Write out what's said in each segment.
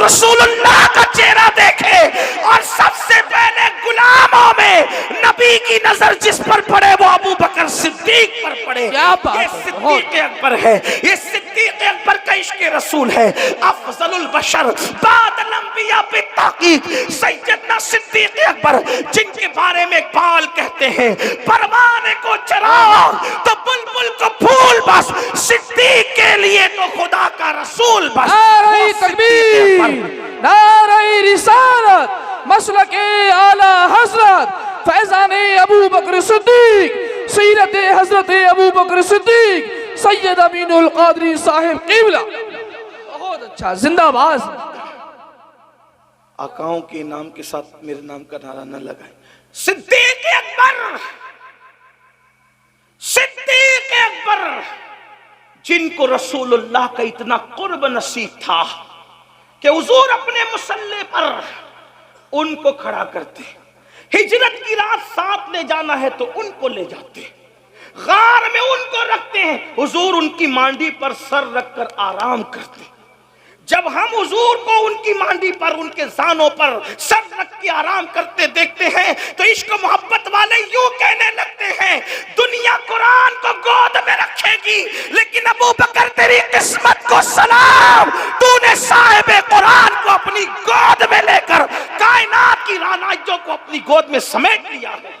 رسول اللہ کا چہرہ دیکھے اور سب سے پہلے غلاموں میں نبی کی نظر جس پر پڑے وہ ابو بکر صدیق پر پڑے. یہ صدیق اکبر ہے, یہ صدیق اکبر کا عشق رسول ہے. افضل البشر بعد الانبیاء بالتحقیق سیدنا صدیق اکبر, جن کے بارے میں اقبال کہتے ہیں پروانے کو چراغ تو بلبل کو پھول بس, صدیق کے لیے تو خدا کا رسول بس. نعرہ تکبیر, نعرہ رسالت, مسلک اعلی حضرت فیضان ابو بکر صدیق, سیرت حضرت ابو بکر صدیق سید امین القادری صاحب قبلہ. بہت اچھا, زندہ باز. آقاؤں کے نام کے ساتھ میرے نام کا نعرہ نہ لگائیں. صدیق اکبر, صدیق اکبر جن کو رسول اللہ کا اتنا قرب نصیب تھا کہ حضور اپنے مصلی پر ان کو کھڑا کرتے, ہجرت کی رات ساتھ لے جانا ہے تو ان کو لے جاتے, غار میں ان کو رکھتے ہیں, حضور ان کی مانڈی پر سر رکھ کر آرام کرتے. جب ہم حضور کو ان کی مانڈی پر, ان کے زانوں پر سر رکھ کے آرام کرتے دیکھتے ہیں تو عشق و محبت والے یوں کہنے لگتے ہیں دنیا قرآن کو گود میں رکھے گی لیکن ابو بکر تیری قسمت کو سلام, تو نے صاحب قرآن کو اپنی گود میں لے کر کائنات کی رانائیوں کو اپنی گود میں سمیٹ لیا ہے.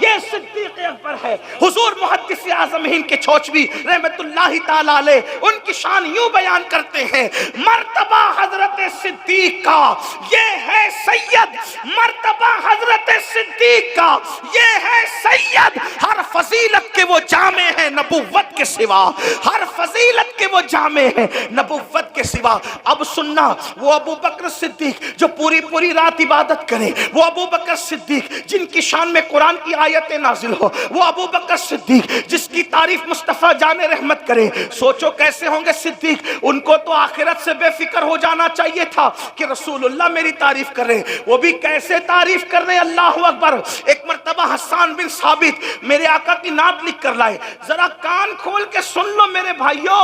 یہ صدیق اکبر ہے. حضور محدث اعظم ہند کے چھوچوی رحمت اللہ تعالی علیہ ان کی شان یوں بیان کرتے ہیں, مرتبہ حضرت صدیق کا یہ ہے سید, مرتبہ حضرت صدیق کا یہ ہے سید, ہر فضیلت کے وہ جامع ہیں نبوت کے سوا, ہر فضیلت کے وہ جامع ہیں نبوت کے سوا. اب سننا, وہ ابو بکر صدیق جو پوری رات عبادت کرے, وہ ابو بکر صدیق جن کی شان میں قرآن کی آیتیں نازل ہو, وہ ابو بکر صدیق جس کی تعریف مصطفیٰ جان رحمت کرے. سوچو کیسے ہوں گے صدیق, ان کو تو آخرت سے بے فکر ہو جانا چاہیے تھا کہ رسول اللہ میری تعریف کر رہے, وہ بھی کیسے تعریف کر رہے, اللہ اکبر. ایک مرتبہ حسان بن ثابت میرے آقا کی نعت لکھ کر لائے, ذرا کان کھول کے سن لو میرے بھائیو,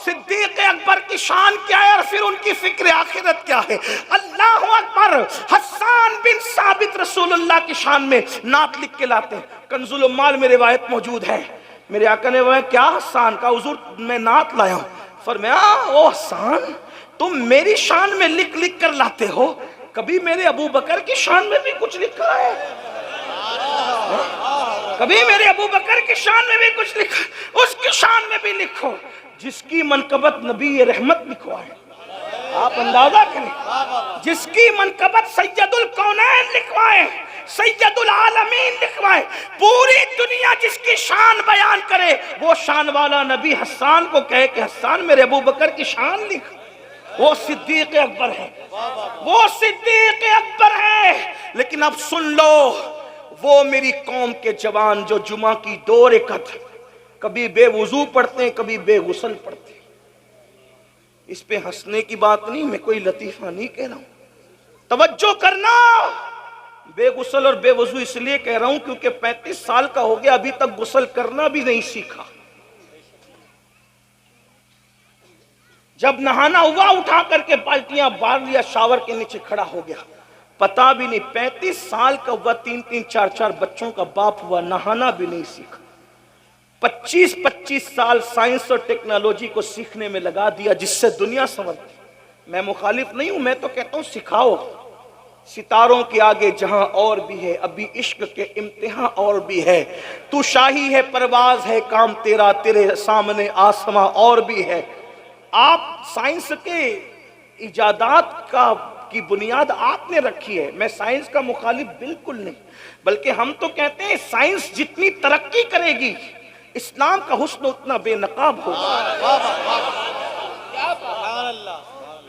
صدیق اکبر کی شان کیا ہے اور پھر ان کی فکر آخرت کیا ہے. اللہ اکبر. حسان بن ثابت رسول اللہ کی شان میں نعت لکھ کے لاتے. کنز العمال میں روایت موجود ہے, میرے آقا نے وہ کیا حسان کا, حضور میں نعت لایا ہوں. فرمایا او حسان تم میری شان میں لکھ لکھ کر لاتے ہو, کبھی میرے ابو بکر کی شان میں بھی کچھ لکھا ہے, کبھی میرے ابو بکر کی شان میں بھی کچھ لکھا, اس کی شان میں بھی لکھو جس کی منقبت نبی رحمت لکھوائے. آپ اندازہ کریں, جس کی منقبت سید الکونین لکھوائے, سید العالمین لکھوائے, پوری دنیا جس کی شان بیان کرے, وہ شان والا نبی حسان کو کہے کہ حسان میرے ابو بکر کی شان لکھ. وہ صدیق اکبر ہے, وہ صدیق اکبر ہے. لیکن اب سن لو, وہ میری قوم کے جوان جو جمعہ کی 2 رکعت کبھی بے وضو پڑھتے ہیں کبھی بے غسل پڑھتے ہیں. اس پہ ہنسنے کی بات نہیں, میں کوئی لطیفہ نہیں کہہ رہا ہوں, توجہ کرنا. بے غسل اور بے وضو اس لیے کہہ رہا ہوں کیونکہ 35 سال کا ہو گیا ابھی تک غسل کرنا بھی نہیں سیکھا. جب نہانا ہوا اٹھا کر کے بالٹیاں بار لیا, شاور کے نیچے کھڑا ہو گیا, پتا بھی نہیں 35 سال کا ہوا, 3 4 بچوں کا باپ ہوا, نہانا بھی نہیں سیکھا. 25 سال سائنس اور ٹیکنالوجی کو سیکھنے میں لگا دیا جس سے دنیا سنورتی. میں مخالف نہیں ہوں, میں تو کہتا ہوں سکھاؤ. ستاروں کے آگے جہاں اور بھی ہے, ابھی عشق کے امتحان اور بھی ہے. تو شاہی ہے, پرواز ہے, کام تیرا, تیرے سامنے آسماں اور بھی ہے. آپ سائنس کے ایجادات کی بنیاد آپ نے رکھی ہے, میں سائنس کا مخالف بالکل نہیں, بلکہ ہم تو کہتے ہیں سائنس جتنی ترقی کرے گی اسلام کا حسن اتنا بے نقاب ہوگا.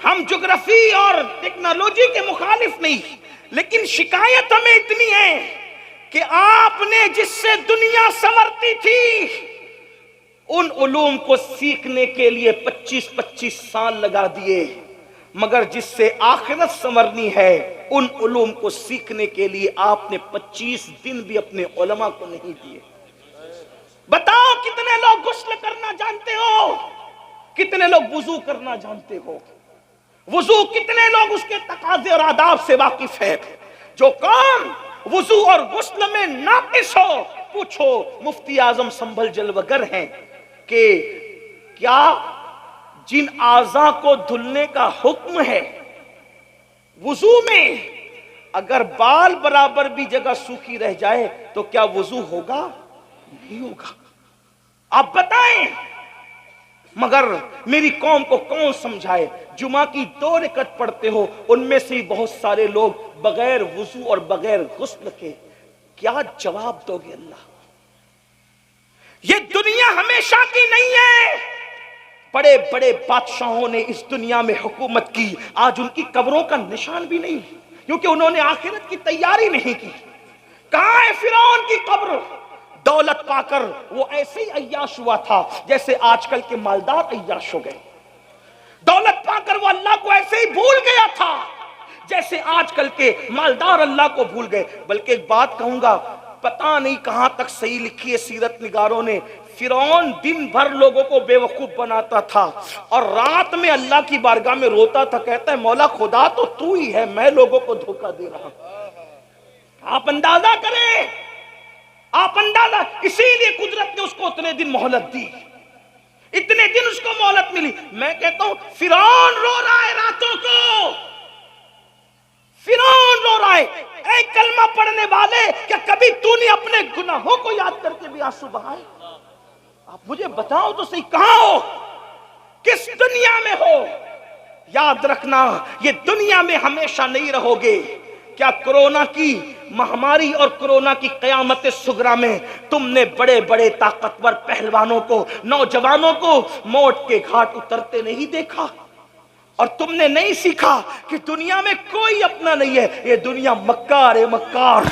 ہم جغرافی اور ٹیکنالوجی کے مخالف نہیں, لیکن شکایت ہمیں اتنی ہے کہ آپ نے جس سے دنیا سنورتی تھی ان علوم کو سیکھنے کے لیے 25 سال لگا دیے, مگر جس سے آخرت سنورنی ہے ان علوم کو سیکھنے کے لیے آپ نے 25 دن بھی اپنے علماء کو نہیں دیے. بتاؤ کتنے لوگ غسل کرنا جانتے ہو, کتنے لوگ وضو کرنا جانتے ہو, وضو کتنے لوگ اس کے تقاضے اور آداب سے واقف ہے؟ جو قوم وضو اور غسل میں ناقص ہو، پوچھو مفتی اعظم سنبھل جلوگر ہیں کہ کیا جن اعضاء کو دھلنے کا حکم ہے وضو میں، اگر بال برابر بھی جگہ سوکھی رہ جائے تو کیا وضو ہوگا؟ نہیں ہوگا۔ آپ بتائیں، مگر میری قوم کو کون سمجھائے؟ جمعہ کی 2 رکعت پڑھتے ہو، ان میں سے بہت سارے لوگ بغیر وضو اور بغیر غسل کے، کیا جواب دو گے اللہ؟ یہ دنیا ہمیشہ کی نہیں ہے۔ بڑے بڑے بادشاہوں نے اس دنیا میں حکومت کی، آج ان کی قبروں کا نشان بھی نہیں، کیونکہ انہوں نے آخرت کی تیاری نہیں کی۔ کہاں ہے فرعون کی قبر؟ دولت پا کر وہ ایسے ہی عیاش ہوا تھا جیسے آج کل کے مالدار عیاش ہو گئے۔ دولت پا کر وہ اللہ کو ایسے ہی بھول گیا تھا جیسے آج کل کے مالدار اللہ کو بھول گئے۔ بلکہ ایک بات کہوں گا، پتہ نہیں کہاں تک صحیح لکھی ہے سیرت نگاروں نے، فرعون دن بھر لوگوں کو بے وقوف بناتا تھا اور رات میں اللہ کی بارگاہ میں روتا تھا، کہتا ہے مولا خدا تو ہی ہے، میں لوگوں کو دھوکہ دے رہا ہوں۔ آپ اندازہ کریں، آپ اندازہ، اسی لیے قدرت نے اس کو اتنے دن مہلت دی، اتنے دن اس کو مہلت ملی۔ میں کہتا ہوں فرعون رو رہا ہے راتوں کو، فرعون رو رہا ہے۔ اے کلمہ پڑھنے والے، کیا کبھی تو نے اپنے گناہوں کو یاد کر کے بھی آنسو بہائے؟ آپ مجھے بتاؤ تو صحیح، کہاں ہو، کس دنیا میں ہو؟ یاد رکھنا یہ دنیا میں ہمیشہ نہیں رہو گے۔ کیا کرونا کی مہاماری اور کرونا کی قیامت صغریٰ میں تم نے بڑے بڑے طاقتور پہلوانوں کو، نوجوانوں کو موت کے گھاٹ اترتے نہیں دیکھا؟ اور تم نے نہیں سیکھا کہ دنیا میں کوئی اپنا نہیں ہے، یہ دنیا مکار ہے، مکار،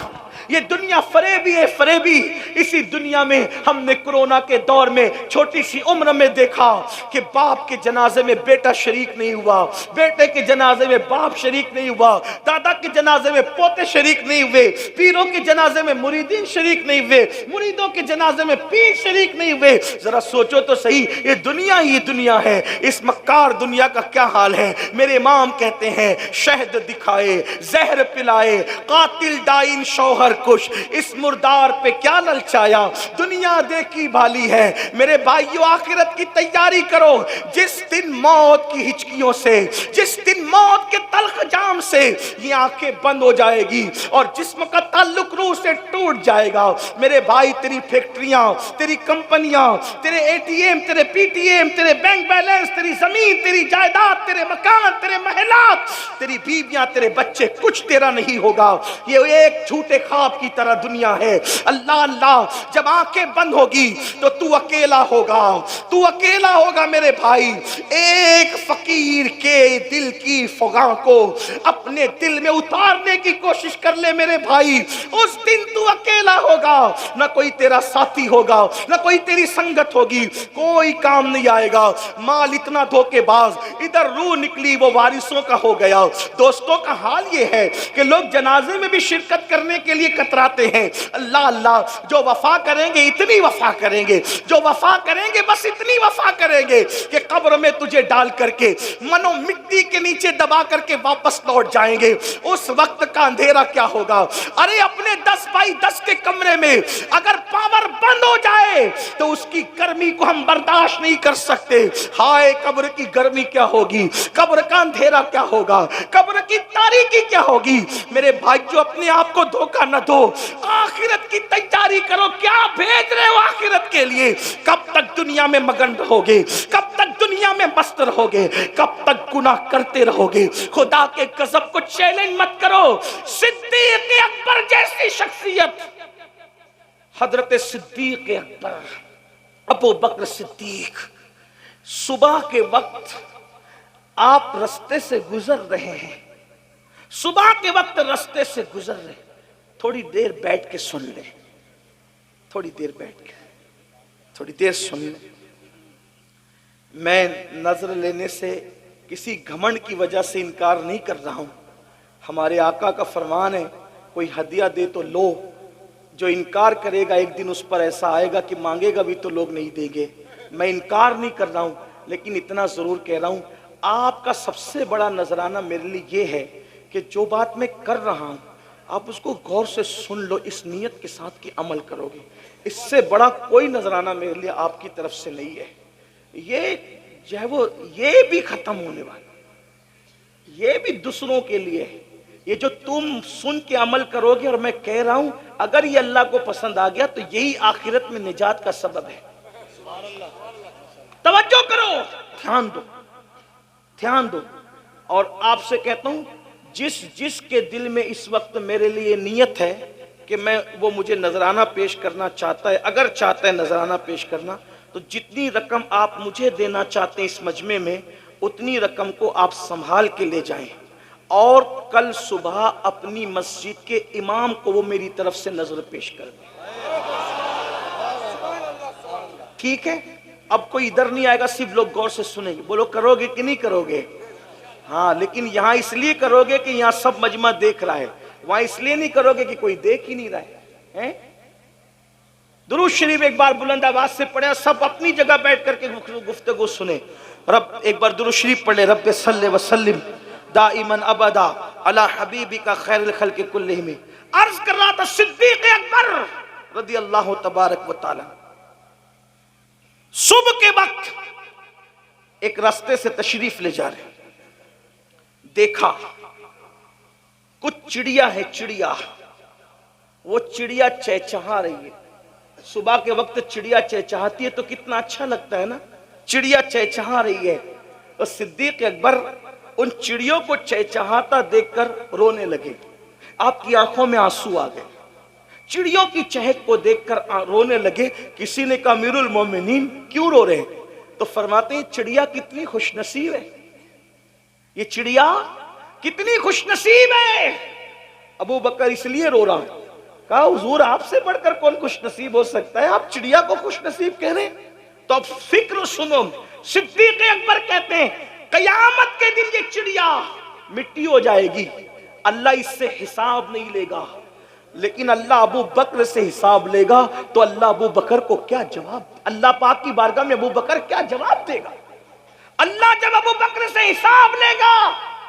یہ دنیا فریبی ہے، فریبی۔ اسی دنیا میں ہم نے کرونا کے دور میں چھوٹی سی عمر میں دیکھا کہ باپ کے جنازے میں بیٹا شریک نہیں ہوا، بیٹے کے جنازے میں باپ شریک نہیں ہوا، دادا کے جنازے میں پوتے شریک نہیں ہوئے، پیروں کے جنازے میں مریدین شریک نہیں ہوئے، مریدوں کے جنازے میں پیر شریک نہیں ہوئے۔ ذرا سوچو تو صحیح، یہ دنیا ہی دنیا ہے، اس مکار دنیا کا کیا حال ہے؟ میرے امام کہتے ہیں شہد دکھائے، زہر پلائے، قاتل ڈائن شوہر کش، اس مردار پہ کیا للچایا، دنیا دیکھی بھالی ہے۔ میرے بھائیو، آخرت کی تیاری کرو، جس دن موت کی ہچکیوں سے، جس دن موت کے تلخ جام سے یہ آنکھیں بند ہو جائے گی اور جسم کا تعلق روح سے ٹوٹ جائے گا، میرے بھائی تیری فیکٹریاں، تیری کمپنیاں، تیرے اے ٹی ایم، تیرے پی ٹی ایم، تیرے بینک بیلنس، تیری زمین، تیری جائیداد، تیرے مکان، تیرے محلات، تیری بیویاں، تیرے بچے، کچھ تیرا نہیں ہوگا۔ یہ ایک جھوٹے خواب کی طرح دنیا ہے۔ اللہ اللہ، جب آنکھیں بند ہوگی تو تو اکیلا ہوگا، تو اکیلا ہوگا میرے بھائی۔ ایک فقیر کے دل کی فغاں کو اپنے دل میں اتارنے کی کوشش کر لے میرے بھائی، اس دن تو اکیلا ہوگا، نہ کوئی تیرا ساتھی ہوگا، نہ کوئی تیری سنگت ہوگی، کوئی کام نہیں آئے گا۔ مال اتنا دھوکے باز، ادھر روح نکلی وہ وارثوں کا ہو گیا۔ دوستوں کا حال یہ ہے کہ لوگ جنازے میں بھی شرکت کرنے کے لیے کتراتے ہیں۔ اللہ اللہ، جو وفا کریں گے اتنی وفا کریں گے، جو وفا کریں گے بس اتنی وفا کریں گے کہ قبر میں تجھے ڈال کر کے منو مٹی کے نیچے دبا کر کے واپس لوٹ جائیں گے۔ اس وقت کا اندھیرا کیا ہوگا؟ ارے اپنے 10 بائی 10 کے کمرے میں اگر پاور بند ہو جائے تو اس کی گرمی کو ہم برداشت نہیں کر سکتے۔ ہائے قبر کی گرمی کیا ہوگی، قبر کا اندھیرا کیا ہوگا، قبر کی تاریکی کیا ہوگی۔ میرے بھائی جو اپنے آپ کو دھوکہ نہ دو، آخرت کی تیاری کرو۔ کیا بھیج رہے ہو آخرت کے لیے؟ کب تک دنیا میں مگن رہو گے؟ کب تک دنیا میں مست رہو گے؟ کب تک گناہ کرتے رہو گے؟ خدا کے غضب کو چیلنج مت کرو۔ صدیق اکبر جیسی شخصیت، حضرت صدیق اکبر، ابو بکر صدیق، صبح کے وقت آپ رستے سے گزر رہے ہیں، صبح کے وقت رستے سے گزر رہے، تھوڑی دیر بیٹھ کے سن لیں، تھوڑی دیر بیٹھ کے، تھوڑی دیر سن لیں۔ میں نظر لینے سے کسی گھمنڈ کی وجہ سے انکار نہیں کر رہا ہوں۔ ہمارے آقا کا فرمان ہے کوئی ہدیہ دے تو لو، جو انکار کرے گا ایک دن اس پر ایسا آئے گا کہ مانگے گا بھی تو لوگ نہیں دیں گے۔ میں انکار نہیں کر رہا ہوں، لیکن اتنا ضرور کہہ رہا ہوں، آپ کا سب سے بڑا نذرانہ میرے لیے یہ ہے کہ جو بات میں کر رہا ہوں آپ اس کو غور سے سن لو، اس نیت کے ساتھ کہ عمل کرو گے۔ اس سے بڑا کوئی نذرانہ میرے لیے آپ کی طرف سے نہیں ہے۔ یہ جو ہے وہ یہ بھی ختم ہونے والا، یہ بھی دوسروں کے لیے ہے۔ یہ جو تم سن کے عمل کرو گے اور میں کہہ رہا ہوں، اگر یہ اللہ کو پسند آ گیا تو یہی آخرت میں نجات کا سبب ہے۔ توجہ کرو، دھیان دو، دھیان دو۔ اور آپ سے کہتا ہوں، جس کے دل میں اس وقت میرے لیے نیت ہے کہ وہ مجھے نذرانہ پیش کرنا چاہتا ہے، اگر چاہتا ہے نذرانہ پیش کرنا، تو جتنی رقم آپ مجھے دینا چاہتے ہیں اس مجمع میں، اتنی رقم کو آپ سنبھال کے لے جائیں، اور کل صبح اپنی مسجد کے امام کو وہ میری طرف سے نظر پیش کر دیں۔ ٹھیک ہے؟ اب کوئی ادھر نہیں آئے گا، صرف لوگ غور سے سنیں گے۔ بولو کرو گے کہ نہیں کرو گے؟ ہاں، لیکن یہاں اس لیے کرو گے کہ یہاں سب مجمع دیکھ رہا ہے، وہاں اس لیے نہیں کرو گے کہ کوئی دیکھ ہی نہیں رہا ہے۔ درود شریف ایک بار بلند آواز سے پڑھیں، سب اپنی جگہ بیٹھ کر کے گفتگو سنیں۔ ایک بار درود شریف پڑھیں، رب صلی وسلم دائماً ابدا علی حبیبک خیر الخلق کلہم۔ عرض کر رہا تھا صدیق اکبر رضی اللہ تبارک و تعالی صبح کے وقت ایک راستے سے تشریف لے جا رہے، دیکھا کچھ چڑیا ہے، چڑیا، وہ چڑیا چہچہا رہی ہے۔ صبح کے وقت چڑیا چہچہاتی ہے تو کتنا اچھا لگتا ہے نا، چڑیا چہچہا رہی ہے۔ اور صدیق اکبر ان چڑیوں کو چہچہاتا دیکھ کر رونے لگے، آپ کی آنکھوں میں آنسو آ گئے، چڑیوں کی چہک کو دیکھ کر رونے لگے۔ کسی نے کہا امیر المومنین کیوں رو رہے ہیں؟ تو فرماتے ہیں چڑیا کتنی خوش نصیب ہے، یہ چڑیا کتنی خوش نصیب ہے۔ ابو بکر اس لیے رو رہا، کہا حضور آپ سے بڑھ کر کون خوش نصیب ہو سکتا ہے، آپ چڑیا کو خوش نصیب کہہ رہے ہیں؟ تو اب فکر سنو، صدیق اکبر کہتے ہیں قیامت کے دن یہ چڑیا مٹی ہو جائے گی، اللہ اس سے حساب نہیں لے گا، لیکن اللہ ابو بکر سے حساب لے گا۔ تو اللہ ابو بکر کو کیا جواب، اللہ پاک کی بارگاہ میں ابو بکر کیا جواب دے گا؟ اللہ جب ابو بکر سے حساب لے گا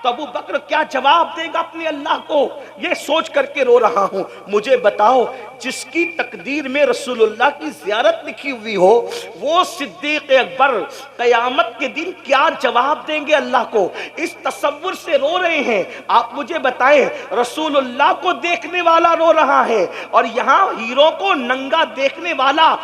تو ابو بکر کیا جواب دے گا اپنے اللہ کو؟ یہ سوچ کر کے رو رہا ہوں۔ مجھے بتاؤ، جس کی تقدیر میں رسول اللہ کی زیارت لکھی ہوئی ہو، وہ صدیق اکبر قیامت کے دن کیا جواب دیں گے اللہ کو؟ اس تصور سے رو رہے ہیں۔ آپ مجھے بتائیں، رسول اللہ کو دیکھنے والا رو رہا ہے اور یہاں ہیرو کو ننگا دیکھنے والا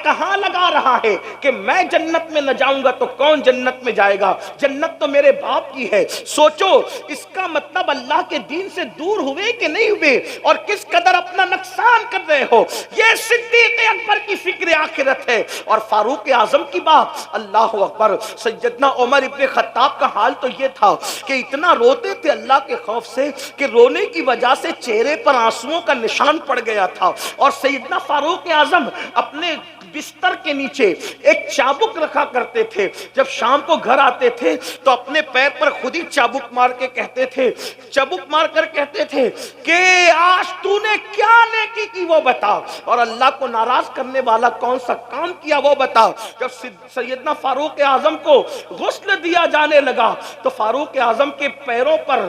کہاں لگا رہا ہے کہ میں جنت میں نہ جاؤں گا تو کون جنت میں جائے گا، جنت تو میرے باپ کی ہے۔ سوچو، اس کا مطلب اللہ کے دین سے دور ہوئے کہ نہیں ہوئے، اور کس قدر اپنا نقصان کر رہے ہو۔ یہ صدیق اکبر کی فکر آخرت ہے۔ اور فاروق اعظم کی بات، اللہ اکبر، سیدنا عمر ابن خطاب کا حال تو یہ تھا کہ اتنا روتے تھے اللہ کے خوف سے کہ رونے کی وجہ سے چہرے پر آنسوؤں کا نشان پڑ گیا تھا۔ اور سیدنا فاروق اعظم اپنے بستر کے نیچے ایک چابک رکھا کرتے تھے، جب شام کو گھر آتے تھے تو اپنے پیر پر خود ہی چابک مار کے کہتے تھے، چابک مار کر کہتے تھے کہ آج تو نے کیا نیکی کی وہ بتا، اور اللہ کو ناراض کرنے والا کون سا کام کیا وہ بتا۔ جب سیدنا فاروق اعظم کو غسل دیا جانے لگا تو فاروق اعظم کے پیروں پر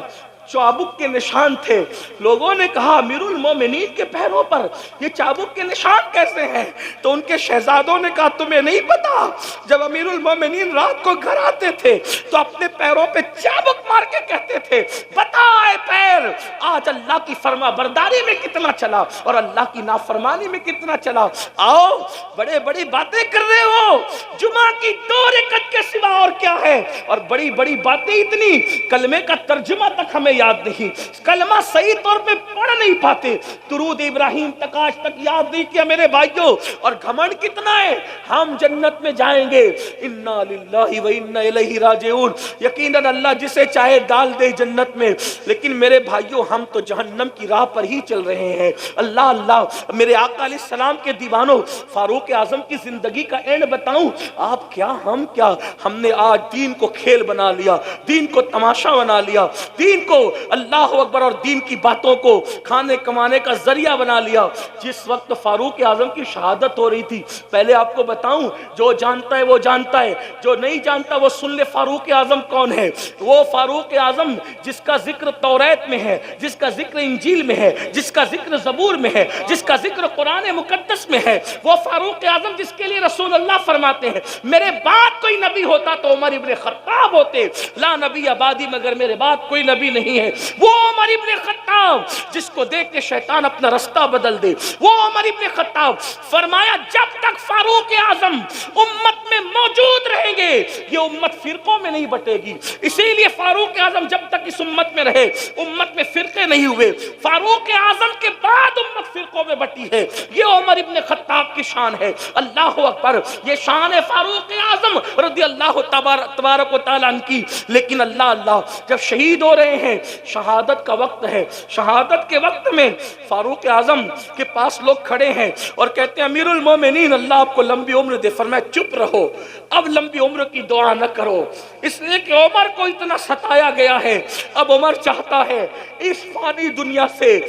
چابک کے نشان تھے۔ لوگوں نے کہا امیر المومنین کے پیروں پر یہ چابک کے نشان کیسے ہیں؟ تو ان کے شہزادوں نے کہا تمہیں نہیں پتا، جب امیر المومنین رات کو گھر آتے تھے تو اپنے پیروں پہ چابک مار کے کہتے تھے بتا اے پیر آج اللہ کی فرما برداری میں کتنا چلا اور اللہ کی نافرمانی میں کتنا چلا۔ آؤ، بڑے بڑی باتیں کر رہے ہو، جمعہ کی 2 رکعت کے سوا اور کیا ہے، اور بڑی بڑی باتیں اتنی، کلمے کا ترجمہ تک ہمیں یاد نہیں، کلمہ صحیح طور پہ پڑھ نہیں پاتے، درود ابراہیم تک آج تک یاد نہیں کیا میرے بھائیوں، اور گھمنڈ کتنا ہے ہم جنت میں جائیں گے، انا للہ و انا الیہ راجعون۔ یقیناً اللہ جسے چاہے ڈال دے جنت میں، لیکن لیکن میرے بھائیوں ہم تو جہنم کی راہ پر ہی چل رہے ہیں۔ اللہ اللہ، میرے آقا علیہ السلام کے دیوانوں، فاروق اعظم کی زندگی کا اینڈ بتاؤں، آپ کیا ہم کیا، ہم نے آج دین کو کھیل بنا لیا، دین کو تماشا بنا لیا، دین کو اللہ اکبر اور دین کی باتوں کو کھانے کمانے کا ذریعہ بنا لیا۔ جس وقت فاروق اعظم کی شہادت ہو رہی تھی، پہلے آپ کو بتاؤں، جو جانتا ہے وہ جانتا ہے، جو نہیں جانتا وہ سن لے فاروق اعظم کون ہے۔ وہ فاروق اعظم جس کا ذکر توریت میں ہے، جس کا ذکر انجیل میں ہے، جس کا ذکر زبور میں ہے، جس کا ذکر قرآن مقدس میں ہے، وہ فاروق اعظم جس کے لیے رسول اللہ فرماتے ہیں میرے بعد کوئی نبی ہوتا تو عمر ابن خطاب ہوتے، لا نبی آبادی مگر میرے بعد کوئی نبی نہیں ہے۔ وہ عمر ابن خطاب جس کو دیکھ کے شیطان اپنا رستہ بدل دے، وہ عمر ابن خطاب فرمایا جب تک فاروق اعظم امت میں موجود رہیں گے یہ امت فرقوں میں نہیں بٹے گی۔ اسی لیے فاروق اعظم جب تک اس امت میں رہے امت میں فرقے نہیں ہوئے، فاروق اعظم کے بعد امت فرقوں میں بٹی ہے۔ یہ عمر ابن خطاب کی شان ہے۔ اللہ اکبر، یہ شان ہے فاروق اعظم رضی اللہ تبارک و تعالیٰ عنہ کی۔ لیکن اللہ اللہ، جب شہید ہو رہے ہیں، شہادت کا وقت ہے، شہادت کے وقت میں فاروق اعظم کے پاس لوگ کھڑے ہیں اور کہتے ہیں امیر المومنین اللہ آپ کو لمبی عمر دے۔ فرمایا چپ رہو، اب لمبی عمر کی دعا نہ کرو، اس لیے کہ عمر کو اتنا ستایا گیا ہے۔ اب عمر چاہتا ہے اس فانی دنیا سے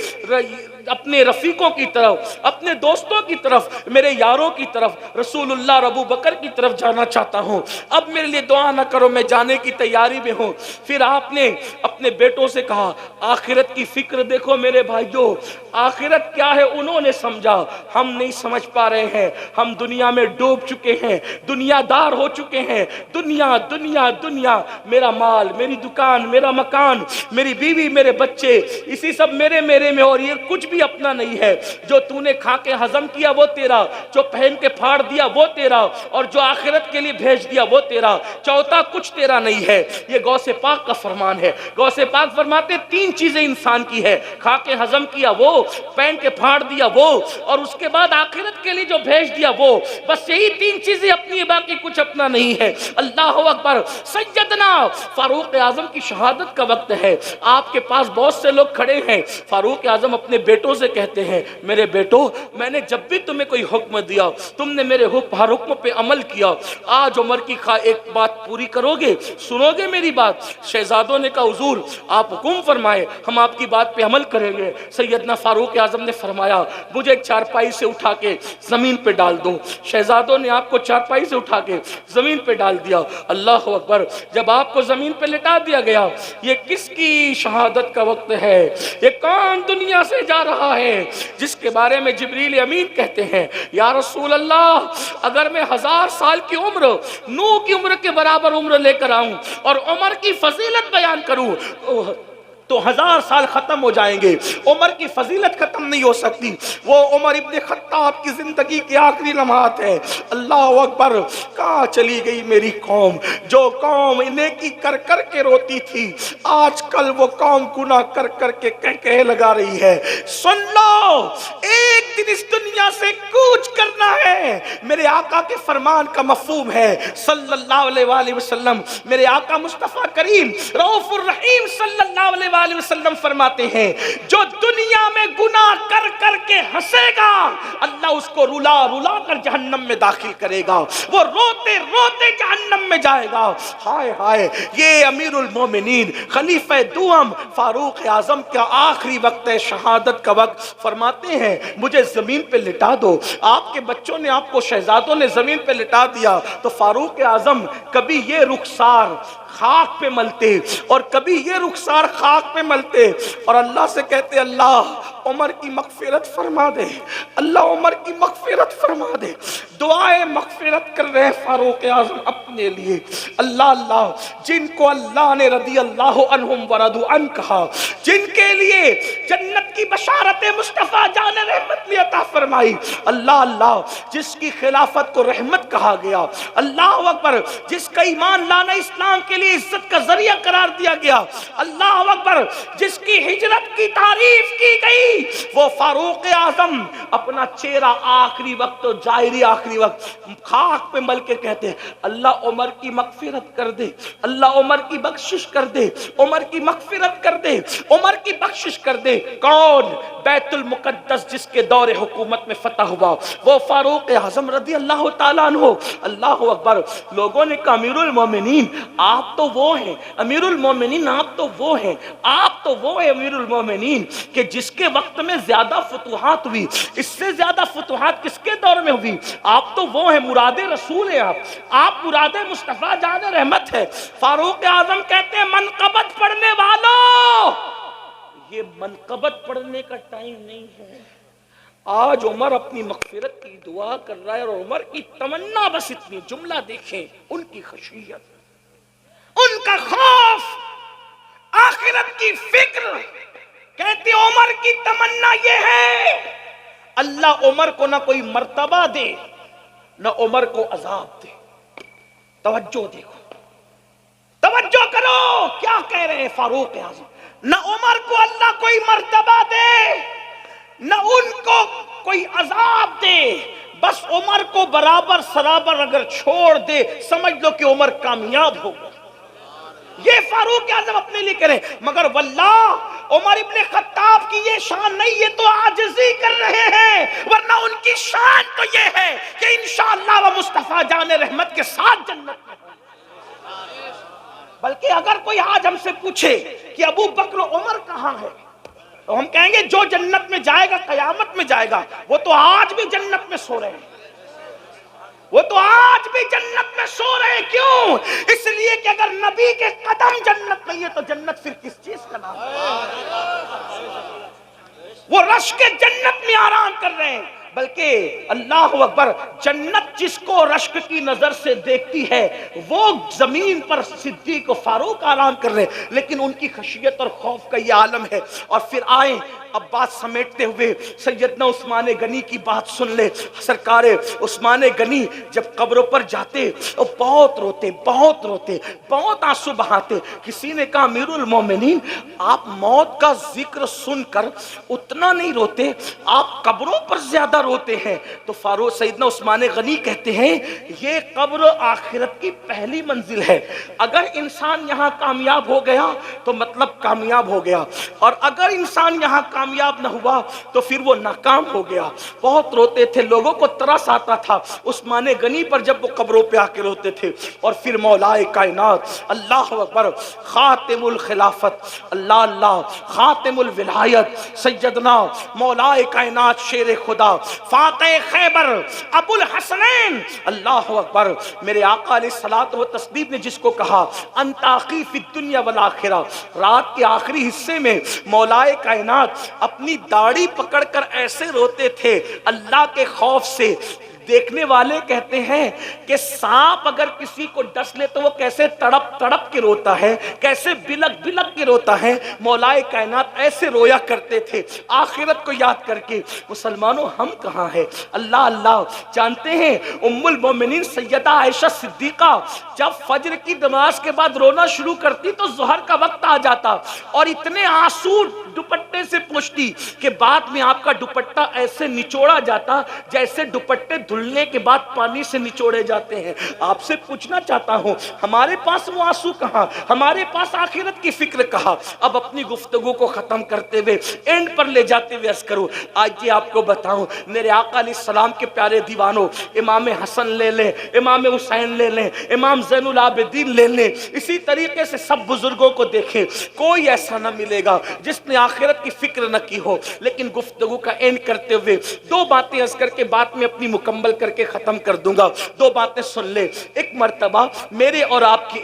اپنے رفیقوں کی طرف، اپنے دوستوں کی طرف، میرے یاروں کی طرف، رسول اللہ اور ابو بکر کی طرف جانا چاہتا ہوں، اب میرے لیے دعا نہ کرو، میں جانے کی تیاری میں ہوں۔ پھر آپ نے اپنے بیٹوں سے کہا آخرت کی فکر دیکھو میرے بھائیوں، آخرت کیا ہے انہوں نے سمجھا، ہم نہیں سمجھ پا رہے ہیں، ہم دنیا میں ڈوب چکے ہیں، دنیا دار ہو چکے ہیں، دنیا دنیا دنیا، میرا مال، میری دکان، میرا مکان، میری بیوی، میرے بچے، اسی سب میرے میں، اور یہ کچھ بھی اپنا نہیں ہے۔ جو تو نے کھا کے ہضم کیا وہ تیرا، جو پہن کے پھاڑ دیا وہ تیرا، اور جو آخرت کے لیے بھیج دیا وہ تیرا، چوتھا کچھ تیرا نہیں ہے۔ یہ غوث پاک کا فرمان ہے۔ غوث پاک فرماتے تین چیزیں انسان کی ہے، کھا کے ہضم کیا وہ، پہن کے پھاڑ دیا وہ، اور اس کے بعد آخرت کے لیے جو بھیج دیا وہ، بس یہی تین چیزیں اپنی، باقی کچھ اپنا نہیں ہے۔ اللہ اکبر، سیدنا فاروق اعظم کی شہادت کا وقت ہے، آپ کے پاس بہت سے لوگ کھڑے ہیں۔ فاروق اعظم اپنے بیٹوں سے کہتے ہیں میرے بیٹو، میں نے جب بھی تمہیں کوئی حکم دیا تم نے میرے ہر حکم پہ عمل کیا، آج عمر کی ایک بات پوری کرو گے، سنو گے میری بات؟ شہزادوں نے کہا حضور آپ حکم فرمائے، ہم آپ کی بات پہ عمل کریں گے۔ سیدنا فاروق اعظم نے فرمایا مجھے ایک چارپائی سے اٹھا کے زمین پہ ڈال دو۔ شہزادوں نے آپ کو چارپائی سے اٹھا کے زمین پہ ڈال دیا۔ اللہ اکبر، جب آپ کو زمین پہ لٹا دیا گیا، یہ کس کی شہادت کا وقت ہے؟ یہ کون دنیا سے جا رہا ہے جس کے بارے میں جبریل امین کہتے ہیں یا رسول اللہ اگر میں 1000 سال کی عمر، نوح کی عمر کے برابر عمر لے کر آؤں اور عمر کی فضیلت بیان کروں تو 1000 سال ختم ہو جائیں گے، عمر کی فضیلت ختم نہیں ہو سکتی۔ وہ عمر ابن خطاب کی زندگی کے آخری لمحات ہیں۔ اللہ اکبر، کہاں چلی گئی میری قوم؟ جو قوم نیکی کر کر کے روتی تھی، آج کل وہ قوم گناہ کر کر کے کہہ لگا رہی ہے۔ سن لو، ایک دن اس دنیا سے کوچ کرنا ہے۔ میرے آقا کے فرمان کا مفہوم ہے صلی اللہ علیہ وآلہ وسلم، میرے آقا مصطفیٰ کریم رؤوف الرحیم صلی اللہ علیہ وآلہ وسلم فرماتے ہیں جو دنیا میں گناہ کر کر کے ہنسے گا اللہ اس کو رلا رلا کر جہنم میں داخل کرے گا، وہ روتے روتے جہنم میں جائے گا۔ ہائے ہائے، یہ امیر المومنین خلیفہ دوم فاروق اعظم کا آخری وقت ہے، شہادت کا وقت۔ فرماتے ہیں مجھے زمین پہ لٹا دو۔ آپ کے بچوں نے، آپ کو شہزادوں نے زمین پہ لٹا دیا تو فاروق اعظم کبھی یہ رخسار خاک پہ ملتے اور کبھی یہ رخسار خاک پہ ملتے اور اللہ سے کہتے اللہ عمر کی مغفرت فرما دے، اللہ عمر کی مغفرت فرما دے۔ دعائیں مغفرت کر رہے فاروق اعظم اپنے لیے۔ اللہ اللہ، جن کو اللہ نے رضی اللہ عنہم ورضوا عنہ کہا، جن کے لیے جنت کی بشارت مصطفیٰ جان رحمت نے عطا فرمائی. اللہ اللہ، جس کی خلافت کو رحمت کہا گیا، اللہ اکبر، جس کا ایمان لانا اسلام کے لیے عزت کا ذریعہ قرار دیا گیا، اللہ اکبر، جس کی ہجرت کی تعریف کی گئی، وہ فاروق اعظم اپنا چہرہ آخری وقت تو ظاہری آخری وقت خاک پہ مل کے کہتے ہیں اللہ عمر کی مغفرت کر دے، اللہ عمر کی بخشش کر دے، عمر کی مغفرت کر دے، عمر کی بخشش کر دے. کون؟ بیت المقدس جس کے دور حکومت میں فتح ہوا، وہ فاروق اعظم رضی اللہ تعالیٰ عنہ. اللہ اکبر. لوگوں نے کہا امیر المومنین آپ تو وہ ہیں، امیر المومنین آپ تو وہ ہیں، آپ تو وہ ہیں امیر المومنین کہ جس کے وقت میں زیادہ فتوحات ہوئی، اس سے زیادہ فتوحات کس کے دور میں ہوئی؟ آپ تو وہ ہیں، مراد رسول ہیں، آپ مراد مصطفیٰ جان رحمت ہے. فاروق اعظم کہتے ہیں منقبت پڑھنے والوں، یہ منقبت پڑھنے کا ٹائم نہیں ہے. آج عمر اپنی مغفرت کی دعا کر رہا ہے اور عمر کی تمنا بس اتنی، جملہ دیکھیں، ان کی خشیت، ان کا خوف، آخرت کی فکر. کہتے عمر کی تمنا یہ ہے اللہ عمر کو نہ کوئی مرتبہ دے نہ عمر کو عذاب دے. توجہ دیکھو، توجہ کرو کیا کہہ رہے ہیں فاروق اعظم. نہ عمر کو اللہ کوئی مرتبہ دے نہ ان کو کوئی عذاب دے، بس عمر کو برابر سرابر اگر چھوڑ دے سمجھ لو کہ عمر کامیاب ہوگا. یہ فاروق اعظم اپنے لیے کریں. مگر واللہ عمر ابن خطاب کی یہ شان نہیں، یہ تو عاجزی کر رہے ہیں، ورنہ ان کی شان تو یہ ہے کہ انشاءاللہ وہ مصطفیٰ جان رحمت کے ساتھ جنت میں ہوں. بلکہ اگر کوئی آج ہم سے پوچھے کہ ابو بکر و عمر کہاں ہے، تو ہم کہیں گے جو جنت میں جائے گا قیامت میں جائے گا. وہ تو آج بھی جنت میں سو رہے ہیں، وہ تو آج بھی جنت میں سو رہے ہیں. کیوں؟ اس لیے کہ اگر نبی کے قدم جنت نہیں ہے تو جنت پھر کس چیز کا نام ہے؟ وہ رشک جنت میں آرام کر رہے ہیں. بلکہ اللہ اکبر، جنت جس کو رشک کی نظر سے دیکھتی ہے وہ زمین پر صدیق و فاروق آرام کر رہے ہیں، لیکن ان کی خشیت اور خوف کا یہ عالم ہے. اور پھر آئیں اب بات سمیٹتے ہوئے سیدنا عثمان غنی کی بات سن لے. سرکار عثمان غنی جب قبروں پر جاتے اور بہت روتے، بہت روتے، بہت آنسو بہاتے. کسی نے کہا امیر المومنین آپ موت کا ذکر سن کر اتنا نہیں روتے، آپ قبروں پر زیادہ روتے ہیں. تو فاروق سیدنا عثمان غنی کہتے ہیں یہ قبر آخرت کی پہلی منزل ہے. اگر انسان یہاں کامیاب ہو گیا تو مطلب کامیاب ہو گیا، اور اگر انسان یہاں کامیاب نہ ہوا تو پھر وہ ناکام ہو گیا. بہت روتے تھے، لوگوں کو ترس آتا تھا عثمان غنی پر جب وہ قبروں پہ آ کے روتے تھے. اور پھر مولا کائنات اللہ اکبر، خاتم الخلافت، اللہ اللہ، خاتم الولایت، سیدنا مولا کائنات شیر خدا فاتح خیبر ابو الحسنین، اللہ اکبر، میرے آقا علیہ الصلوۃ والتسلیم نے جس کو کہا انت اخی فی الدنیا والآخرہ، رات کے آخری حصے میں مولا کائنات اپنی داڑھی پکڑ کر ایسے روتے تھے اللہ کے خوف سے. دیکھنے والے کہتے ہیں کہ سانپ اگر کسی کو ڈس لے تو وہ کیسے تڑپ تڑپ کے روتا ہے، کیسے بلک بلک کے روتا ہے. مولا کائنات ایسے رویا کرتے تھے آخرت کو یاد کر کے. مسلمانوں ہم کہاں ہیں؟ اللہ اللہ. جانتے ہیں ام المومنین سیدہ عائشہ صدیقہ جب فجر کی نماز کے بعد رونا شروع کرتی تو ظہر کا وقت آ جاتا اور اتنے آنسو دوپٹے سے پوچھتی کہ بعد میں آپ کا دوپٹہ ایسے نچوڑا جاتا جیسے دوپٹے دھلنے کے بعد پانی سے نچوڑے جاتے ہیں. آپ سے پوچھنا چاہتا ہوں ہمارے پاس وہ آنسو کہاں، ہمارے پاس آخرت کی فکر کہاں؟ اب اپنی گفتگو کو ختم کرتے ہوئے اینڈ پر لے جاتے ہوئے عرض کروں، آج یہ آپ کو بتاؤں میرے آقا علیہ السلام کے پیارے دیوانوں، امام حسن لے لیں، امام حسین لے لیں، امام زین العابدین لے لیں، اسی طریقے سے سب بزرگوں کو دیکھیں، کوئی ایسا نہ ملے گا جس نے آخرت کی فکر نہ کی ہو. لیکن گفتگو کا اینڈ کرتے ہوئے دو باتیں عرض کر کے بات میں اپنی مکمل مکمل کر کے ختم کر دوں گا. 2 باتیں سن لے. ایک مرتبہ میرے اور آپ کے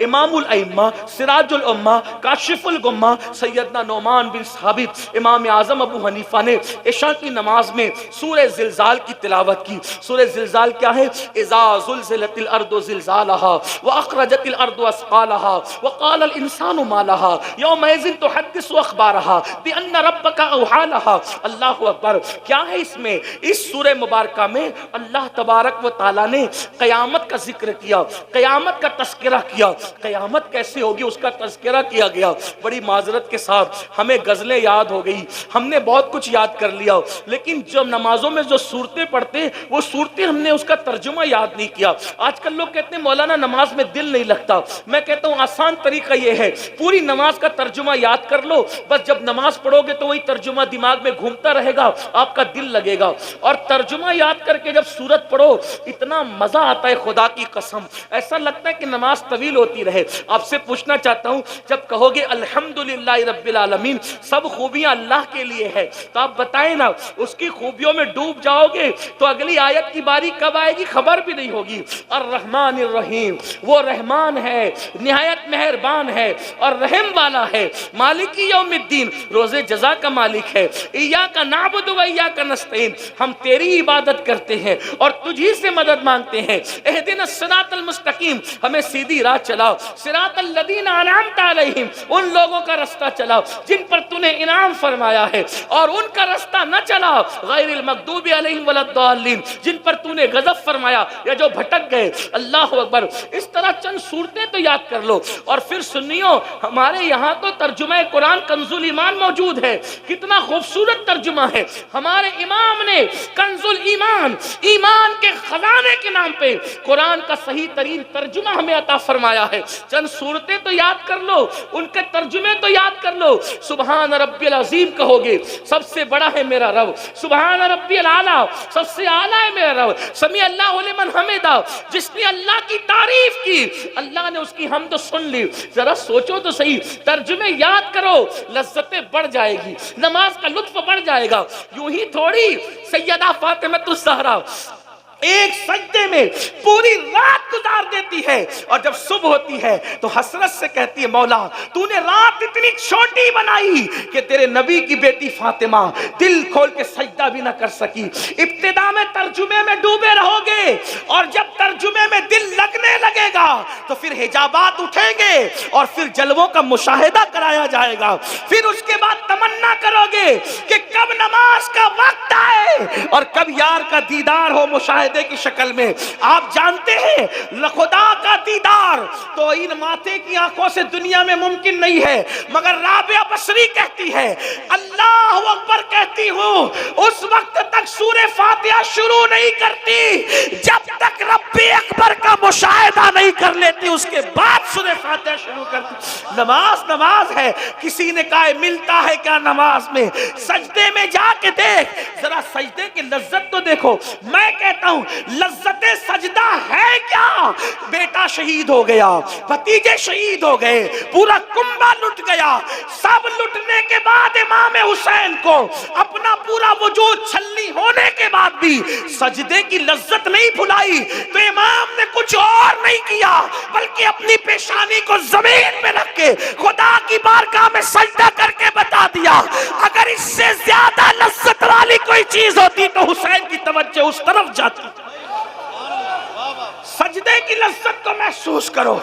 امام الائمہ سراج الامہ کاشف الغمہ سیدنا نعمان بن ثابت امام اعظم ابو حنیفہ نے عشاء کی نماز میں سورہ زلزال کی تلاوت کی. سورہ زلزال کیا ہے؟ اذا زلزلت الارض زلزالها واخرجت الارض اثقالها وقال الانسان ما لها يومئذ تحدث اخبارها بان ربك اوحى لها. اللہ اکبر. کیا ہے اس میں؟ اس سورہ مبارکہ میں اللہ تبارک و تعالی نے قیامت کا ذکر کیا, قیامت کا تذکرہ کیا. قیامت کیسے ہوگی اس کا تذکرہ کیا گیا. بڑی معذرت کے ساتھ ہمیں غزلیں یاد ہو گئی, ہم نے بہت کچھ یاد کر لیا, لیکن جب نمازوں میں جو صورتیں پڑھتے وہ صورتیں ہم نے اس کا ترجمہ یاد نہیں کیا. آج کل لوگ کہتے ہیں مولانا نماز میں دل نہیں لگتا. میں کہتا ہوں آسان طریقہ یہ ہے, پوری نماز کا ترجمہ یاد کر لو, بس جب نماز پڑھو گے تو وہی ترجمہ دماغ میں گھومتا رہے گا, آپ کا دل لگے گا. اور ترجمہ یاد کر کے جب سورت پڑھو اتنا مزہ آتا ہے, خدا کی قسم ایسا لگتا ہے کہ نماز طویل ہوتی رہے. آپ سے پوچھنا چاہتا ہوں, جب کہو گے الحمدللہ رب العالمین, سب خوبیاں اللہ کے لیے ہے, تو آپ بتائیں نا اس کی خوبیوں میں ڈوب جاؤ گے تو اگلی آیت کی باری کب آئے گی خبر بھی نہیں ہوگی. الرحمن الرحیم, وہ رحمان ہے, نہایت مہربان ہے اور رحم والا ہے. مالک یوم الدین, روز جزا کا مالک ہے. ایاک نعبد و ایاک نستعین, ہم تیری عبادت کرتے ہیں اور تجھی سے مدد مانگتے ہیں. اہدنا الصراط المستقیم, ہمیں سیدھی راہ چلاؤ. صراط الذین انعمت علیہم, ان لوگوں کا رستہ چلاؤ جن پر تو نے انعام فرمایا ہے, اور ان کا رستہ نہ چلاؤ غیر المغضوب علیہم ولا الضالین, جن پر تو نے غضب فرمایا یا جو بھٹک گئے. اللہ اکبر. اس طرح چند صورتیں تو یاد کر لو. اور پھر سنیو, ہمارے یہاں تو ترجمہ قرآن کنز الایمان موجود ہے. کتنا خوبصورت ترجمہ ہے. ہمارے امام نے کنز الایمان, ایمان کے خزانے کے نام پہ قرآن کا صحیح ترین ترجمہ ہمیں عطا فرمایا ہے. چند صورتیں تو یاد کر لو, ان کے ترجمے تو یاد کر لو. سبحان ربی العظیم کہو گے, سب سے بڑا ہے میرا رب. سبحان ربی العالی, سب سے اعلیٰ ہے میرا رب. سمیع اللہ لمن حمدہ, جس نے اللہ کی تعریف کی اللہ نے اس کی حمد سن لی. ذرا سوچو تو صحیح, ترجمے یاد کرو, لذتیں بڑھ جائے گی, نماز کا لطف بڑھ جائے گا. یوں ہی تھوڑی سیدہ فاطمہ الزہرا ایک سجدے میں پوری رات گزار دیتی ہے, اور جب صبح ہوتی ہے تو حسرت سے کہتی ہے مولا تو نے رات اتنی چھوٹی بنائی کہ تیرے نبی کی بیٹی فاطمہ دل کھول کے سجدہ بھی نہ کر سکی. ابتدا میں ترجمے میں ڈوبے رہو گے, اور جب ترجمے میں دل لگنے لگے گا تو پھر حجابات اٹھیں گے اور پھر جلووں کا مشاہدہ کرایا جائے گا. پھر اس کے بعد تمنا کرو گے کہ کب نماز کا وقت آئے اور کب یار کا دیدار ہو مشاہدہ کی شکل میں. آپ جانتے ہیں خدا کا دیدار تو ان ماتھے کی آنکھوں سے دنیا میں ممکن نہیں ہے, مگر رابعہ بصری کہتی ہے اللہ اکبر کہتی ہوں اس وقت تک سورہ فاتحہ شروع نہیں کرتی جب تک رب اکبر کا مشاہدہ نہیں کر لیتی, اس کے بعد سورہ فاتحہ شروع کرتی. نماز ہے. کسی نے کہا ملتا ہے کیا نماز میں؟ سجدے میں جا کے دیکھ, ذرا سجدے کی لذت تو دیکھو. میں کہتا ہوں لذت سجدہ ہے کیا؟ بیٹا شہید ہو گیا, بھتیجے شہید ہو گئے, پورا کنبہ لٹ گیا. سب لٹنے کے بعد امام حسین کو اپنا پورا وجود چھلنی ہونے کے بعد بھی سجدے کی لذت نہیں بھلائی, تو امام نے کچھ اور نہیں کیا بلکہ اپنی پیشانی کو زمین پہ رکھ کے خدا کی بارگاہ میں سجدہ کر کے بتا دیا اگر اس سے زیادہ لذت والی کوئی چیز ہوتی تو حسین کی توجہ اس طرف جاتی. سجدے کی لذت کو محسوس کرو.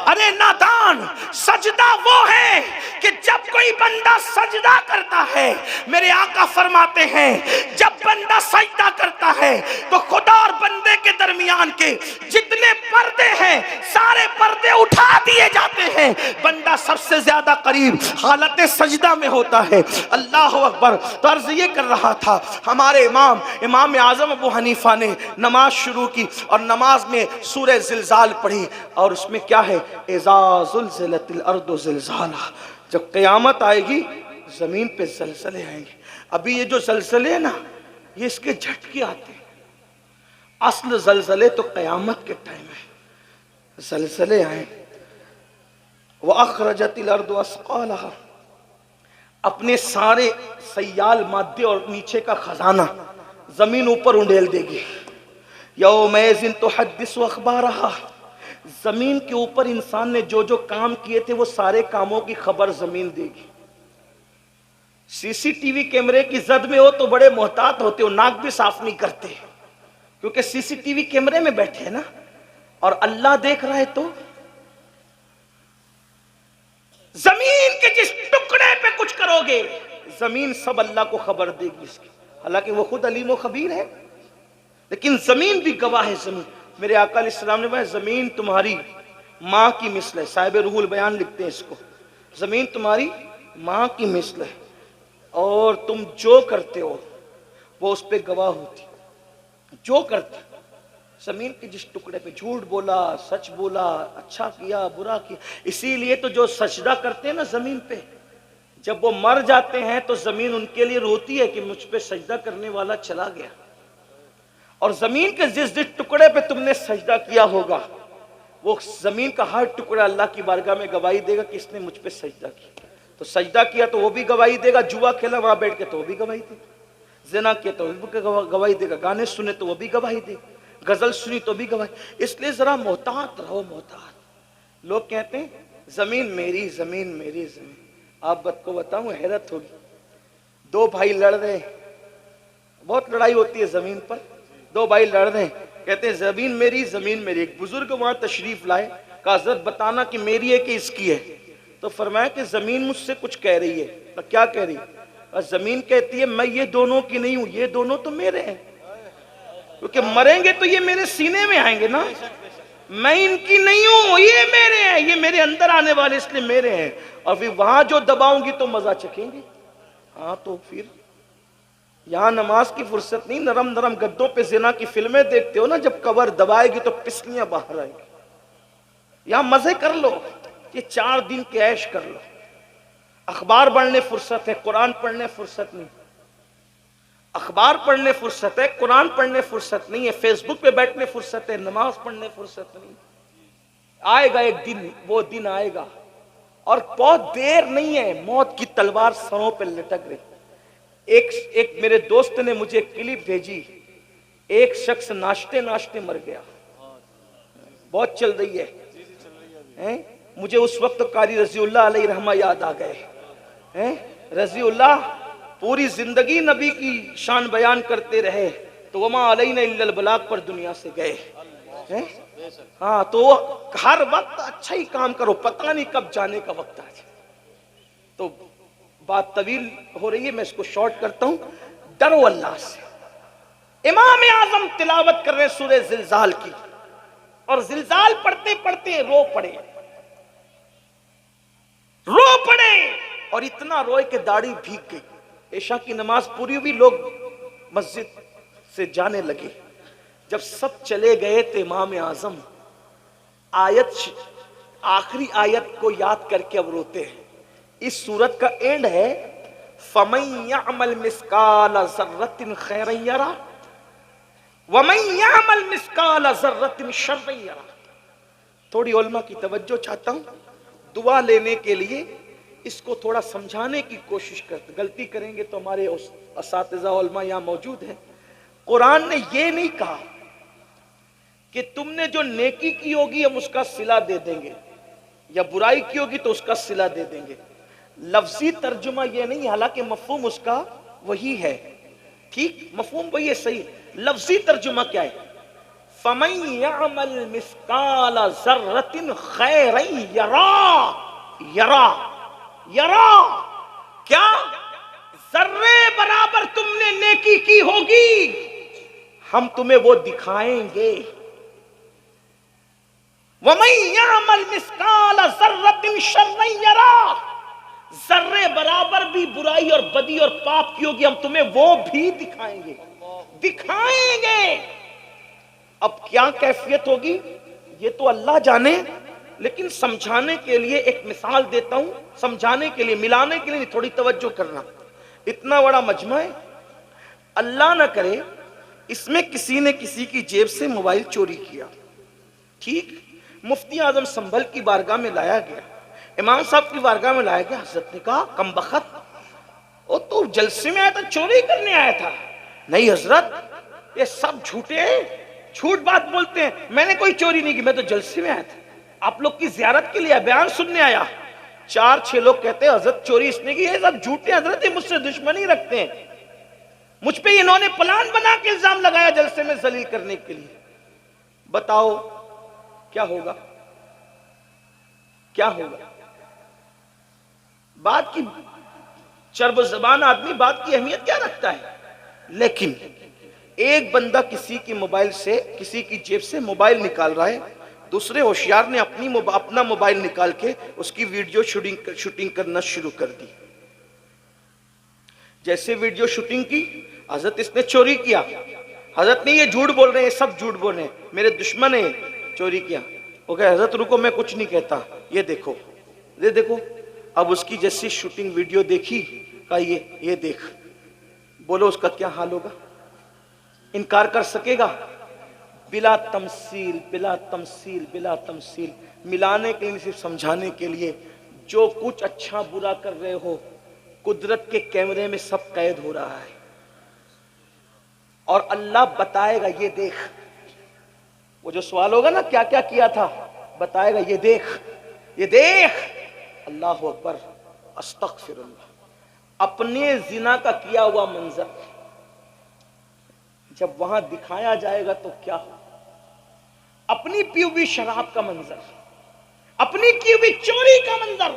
ارے نادان, سجدہ وہ ہے کہ جب کوئی بندہ سجدہ کرتا ہے, میرے آقا فرماتے ہیں جب بندہ سجدہ کرتا ہے تو خدا اور بندے کے درمیان کے جتنے پردے ہیں سارے پردے اٹھا دیے جاتے ہیں, بندہ سب سے زیادہ قریب حالت سجدہ میں ہوتا ہے. اللہ اکبر. تو عرض یہ کر رہا تھا, ہمارے امام اعظم ابو حنیفہ نے نماز شروع کی اور نماز میں سورہ زلزال پڑھی, اور اس میں کیا ہے اذا زلزلت الارض زلزالها, جب قیامت آئے گی زمین پہ زلزلے آئیں گے. ابھی یہ جو زلزلے ہیں نا یہ اس کے جھٹکے آتے ہیں, اصل زلزلے تو قیامت کے ٹائم ہے. زلزلے آئیں, وَأَخْرَجَتِ الْأَرْضُ أَثْقَالَهَا, اپنے سارے سیال مادے اور نیچے کا خزانہ زمین اوپر انڈیل دے گی. یومئذ تحدث اخبارہا، زمین کے اوپر انسان نے جو جو کام کیے تھے وہ سارے کاموں کی خبر زمین دے گی۔ سی سی ٹی وی کیمرے کی زد میں ہو تو بڑے محتاط ہوتے ہو، ناک بھی صاف نہیں کرتے، کیونکہ سی سی ٹی وی کیمرے میں بیٹھے ہیں نا، اور اللہ دیکھ رہا ہے تو زمین کے جس ٹکڑے پہ کچھ کرو گے زمین سب اللہ کو خبر دے گی اس کی، حالانکہ وہ خود علیم و خبیر ہے، لیکن زمین بھی گواہ ہے۔ زمین، میرے آقا علیہ السلام نے فرمایا زمین تمہاری ماں کی مثل ہے، صاحب روح البیان لکھتے ہیں اس کو، زمین تمہاری ماں کی مثل ہے، اور تم جو کرتے ہو وہ اس پہ گواہ ہوتی، جو کرتے زمین کے جس ٹکڑے پہ، جھوٹ بولا، سچ بولا، اچھا کیا، برا کیا۔ اسی لیے تو جو سجدہ کرتے ہیں نا زمین پہ، جب وہ مر جاتے ہیں تو زمین ان کے لیے روتی ہے کہ مجھ پہ سجدہ کرنے والا چلا گیا، اور زمین کے جس جس ٹکڑے پہ تم نے سجدہ کیا ہوگا وہ زمین کا ہر ٹکڑا اللہ کی بارگاہ میں گواہی دے گا کہ اس نے مجھ پہ سجدہ کیا۔ تو سجدہ کیا تو وہ بھی گواہی دے گا، جوا کھیلا وہاں بیٹھ کے تو وہ بھی گواہی دے گا، زنا کیا تو وہ بھی گواہی دے گا، گانے سنے تو وہ بھی گواہی دے گا، غزل سنی تو بھی گواہی۔ اس لیے ذرا محتاط رہو، محتاط۔ لوگ کہتے ہیں زمین میری، زمین میری، زمین۔ آپ کو بتاؤں حیرت ہوگی، دو بھائی لڑ رہے، بہت لڑائی ہوتی ہے زمین پر، دو بھائی لڑ رہے ہیں، کہتے ہیں زمین میری، زمین میری۔ ایک بزرگ وہاں تشریف لائے، کہا حضرت بتانا کہ میری ہے کہ اس کی ہے؟ تو فرمایا کہ زمین مجھ سے کچھ کہہ رہی ہے۔ تو کیا کہہ رہی ہے؟ زمین کہتی ہے میں یہ دونوں کی نہیں ہوں، یہ دونوں تو میرے ہیں، کیونکہ مریں گے تو یہ میرے سینے میں آئیں گے نا، میں ان کی نہیں ہوں، یہ میرے ہیں، یہ میرے اندر آنے والے اس لیے میرے ہیں، اور پھر وہاں جو دباؤں گی تو مزہ چکھیں گے۔ ہاں تو پھر یہاں نماز کی فرصت نہیں، نرم نرم گدوں پہ زنا کی فلمیں دیکھتے ہو نا، جب کور دبائے گی تو پسلیاں باہر آئیں گی۔ یہاں مزے کر لو، یہ 4 دن کے عیش کر لو، اخبار پڑھنے فرصت ہے، قرآن پڑھنے فرصت نہیں، اخبار پڑھنے فرصت ہے، قرآن پڑھنے فرصت نہیں ہے، فیس بک پہ بیٹھنے فرصت ہے، نماز پڑھنے فرصت نہیں۔ آئے گا ایک دن، وہ دن آئے گا، اور بہت دیر نہیں ہے، موت کی تلوار سروں پہ لٹک رہی۔ ایک میرے دوست نے مجھے کلپ بھیجی، ایک شخص ناشتے ناشتے مر گیا، بہت چل رہی ہے، مجھے اس وقت قاری رضی اللہ علیہ رحمہ یاد آ گئے۔ رضی اللہ پوری زندگی نبی کی شان بیان کرتے رہے، تو وما علینا الا البلاغ پر دنیا سے گئے۔ ہاں تو ہر وقت اچھا ہی کام کرو، پتہ نہیں کب جانے کا وقت آ جائے۔ تو بات طویل ہو رہی ہے، میں اس کو شارٹ کرتا ہوں۔ ڈرو اللہ سے۔ امام اعظم تلاوت کر رہے سورہ زلزال کی، اور زلزال پڑھتے پڑھتے رو پڑے، اور اتنا روئے کہ داڑھی بھیگ گئی۔ عشاء کی نماز پوری ہوئی، لوگ مسجد سے جانے لگے، جب سب چلے گئے تو امام اعظم آخری آیت کو یاد کر کے اب روتے ہیں۔ اس سورت کا اینڈ ہے فَمَن يَعْمَلْ مِثْقَالَ ذَرَّةٍ خَيْرًا يَرَهُ وَمَن يَعْمَلْ مِثْقَالَ ذَرَّةٍ شَرًّا يَرَهُ۔ تھوڑی علماء کی توجہ چاہتا ہوں، دعا لینے کے لیے اس کو تھوڑا سمجھانے کی کوشش کرتے، غلطی کریں گے تو ہمارے اساتذہ علماء یہاں موجود ہیں۔ قرآن نے یہ نہیں کہا کہ تم نے جو نیکی کی ہوگی ہم اس کا صلہ دے دیں گے، یا برائی کی ہوگی تو اس کا صلہ دے دیں گے۔ لفظی ترجمہ یہ نہیں، حالانکہ مفہوم اس کا وہی ہے، ٹھیک، مفہوم وہی ہے، صحیح۔ لفظی ترجمہ کیا ہے؟ فَمَن يَعْمَلْ مِثْقَالَ ذَرَّةٍ خَيْرًا يَرَهُ یرا، کیا ذرے برابر تم نے نیکی کی ہوگی ہم تمہیں وہ دکھائیں گے۔ وَمَن يَعْمَلْ مِثْقَالَ ذَرَّةٍ شَرًّا يَرَهُ، ذرے برابر بھی برائی اور بدی اور پاپ کی ہوگی ہم تمہیں وہ بھی دکھائیں گے، دکھائیں گے۔ اب کیا کیفیت ہوگی یہ تو اللہ جانے، لیکن سمجھانے کے لیے ایک مثال دیتا ہوں، سمجھانے کے لیے، ملانے کے لیے تھوڑی توجہ کرنا۔ اتنا بڑا مجمع ہے، اللہ نہ کرے اس میں کسی نے کسی کی جیب سے موبائل چوری کیا، ٹھیک، مفتی اعظم سنبھل کی بارگاہ میں لایا گیا، امام صاحب کی بارگاہ میں لایا گیا، حضرت نے کہا کم بخت وہ تو جلسے میں آیا تھا چوری کرنے آیا تھا؟ نہیں حضرت یہ سب جھوٹے ہیں، جھوٹ بات بولتے ہیں میں نے کوئی چوری نہیں کی، میں تو جلسے میں آیا تھا، آپ لوگ کی زیارت کے لیے بیان سننے آیا۔ 4-6 لوگ کہتے ہیں حضرت چوری اس نے کی، یہ سب جھوٹے حضرت، یہ مجھ سے دشمنی رکھتے ہیں، مجھ پہ انہوں نے پلان بنا کے الزام لگایا جلسے میں ذلیل کرنے کے لیے۔ بتاؤ کیا ہوگا؟ کیا ہوگا؟ بات کی چرب زبان آدمی بات کی اہمیت کیا رکھتا ہے؟ لیکن ایک بندہ کسی کی موبائل سے، کسی کی جیب سے موبائل نکال رہا ہے، دوسرے ہوشیار نے اپنا موبائل نکال کے اس کی ویڈیو شوٹنگ کرنا شروع کر دی۔ جیسے ویڈیو شوٹنگ کی، حضرت اس نے چوری کیا، حضرت نہیں یہ جھوٹ بول رہے ہیں، سب جھوٹ بول رہے ہیں، میرے دشمن ہیں، چوری کیا۔ وہ کہے حضرت رکو میں کچھ نہیں کہتا، یہ دیکھو یہ دیکھو۔ اب اس کی جیسی شوٹنگ ویڈیو دیکھی، کہا یہ دیکھ، بولو اس کا کیا حال ہوگا؟ انکار کر سکے گا؟ بلا تمثیل بلا تمثیل بلا تمثیل، ملانے کے لیے، صرف سمجھانے کے لیے، جو کچھ اچھا برا کر رہے ہو قدرت کے کیمرے میں سب قید ہو رہا ہے، اور اللہ بتائے گا یہ دیکھ۔ وہ جو سوال ہوگا نا کیا کیا کیا تھا، بتائے گا یہ دیکھ یہ دیکھ۔ اللہ اکبر، استغفر اللہ۔ اپنے زنا کا کیا ہوا منظر جب وہاں دکھایا جائے گا تو کیا ہو؟ اپنی پی ہوئی شراب کا منظر، اپنی کی ہوئی چوری کا منظر،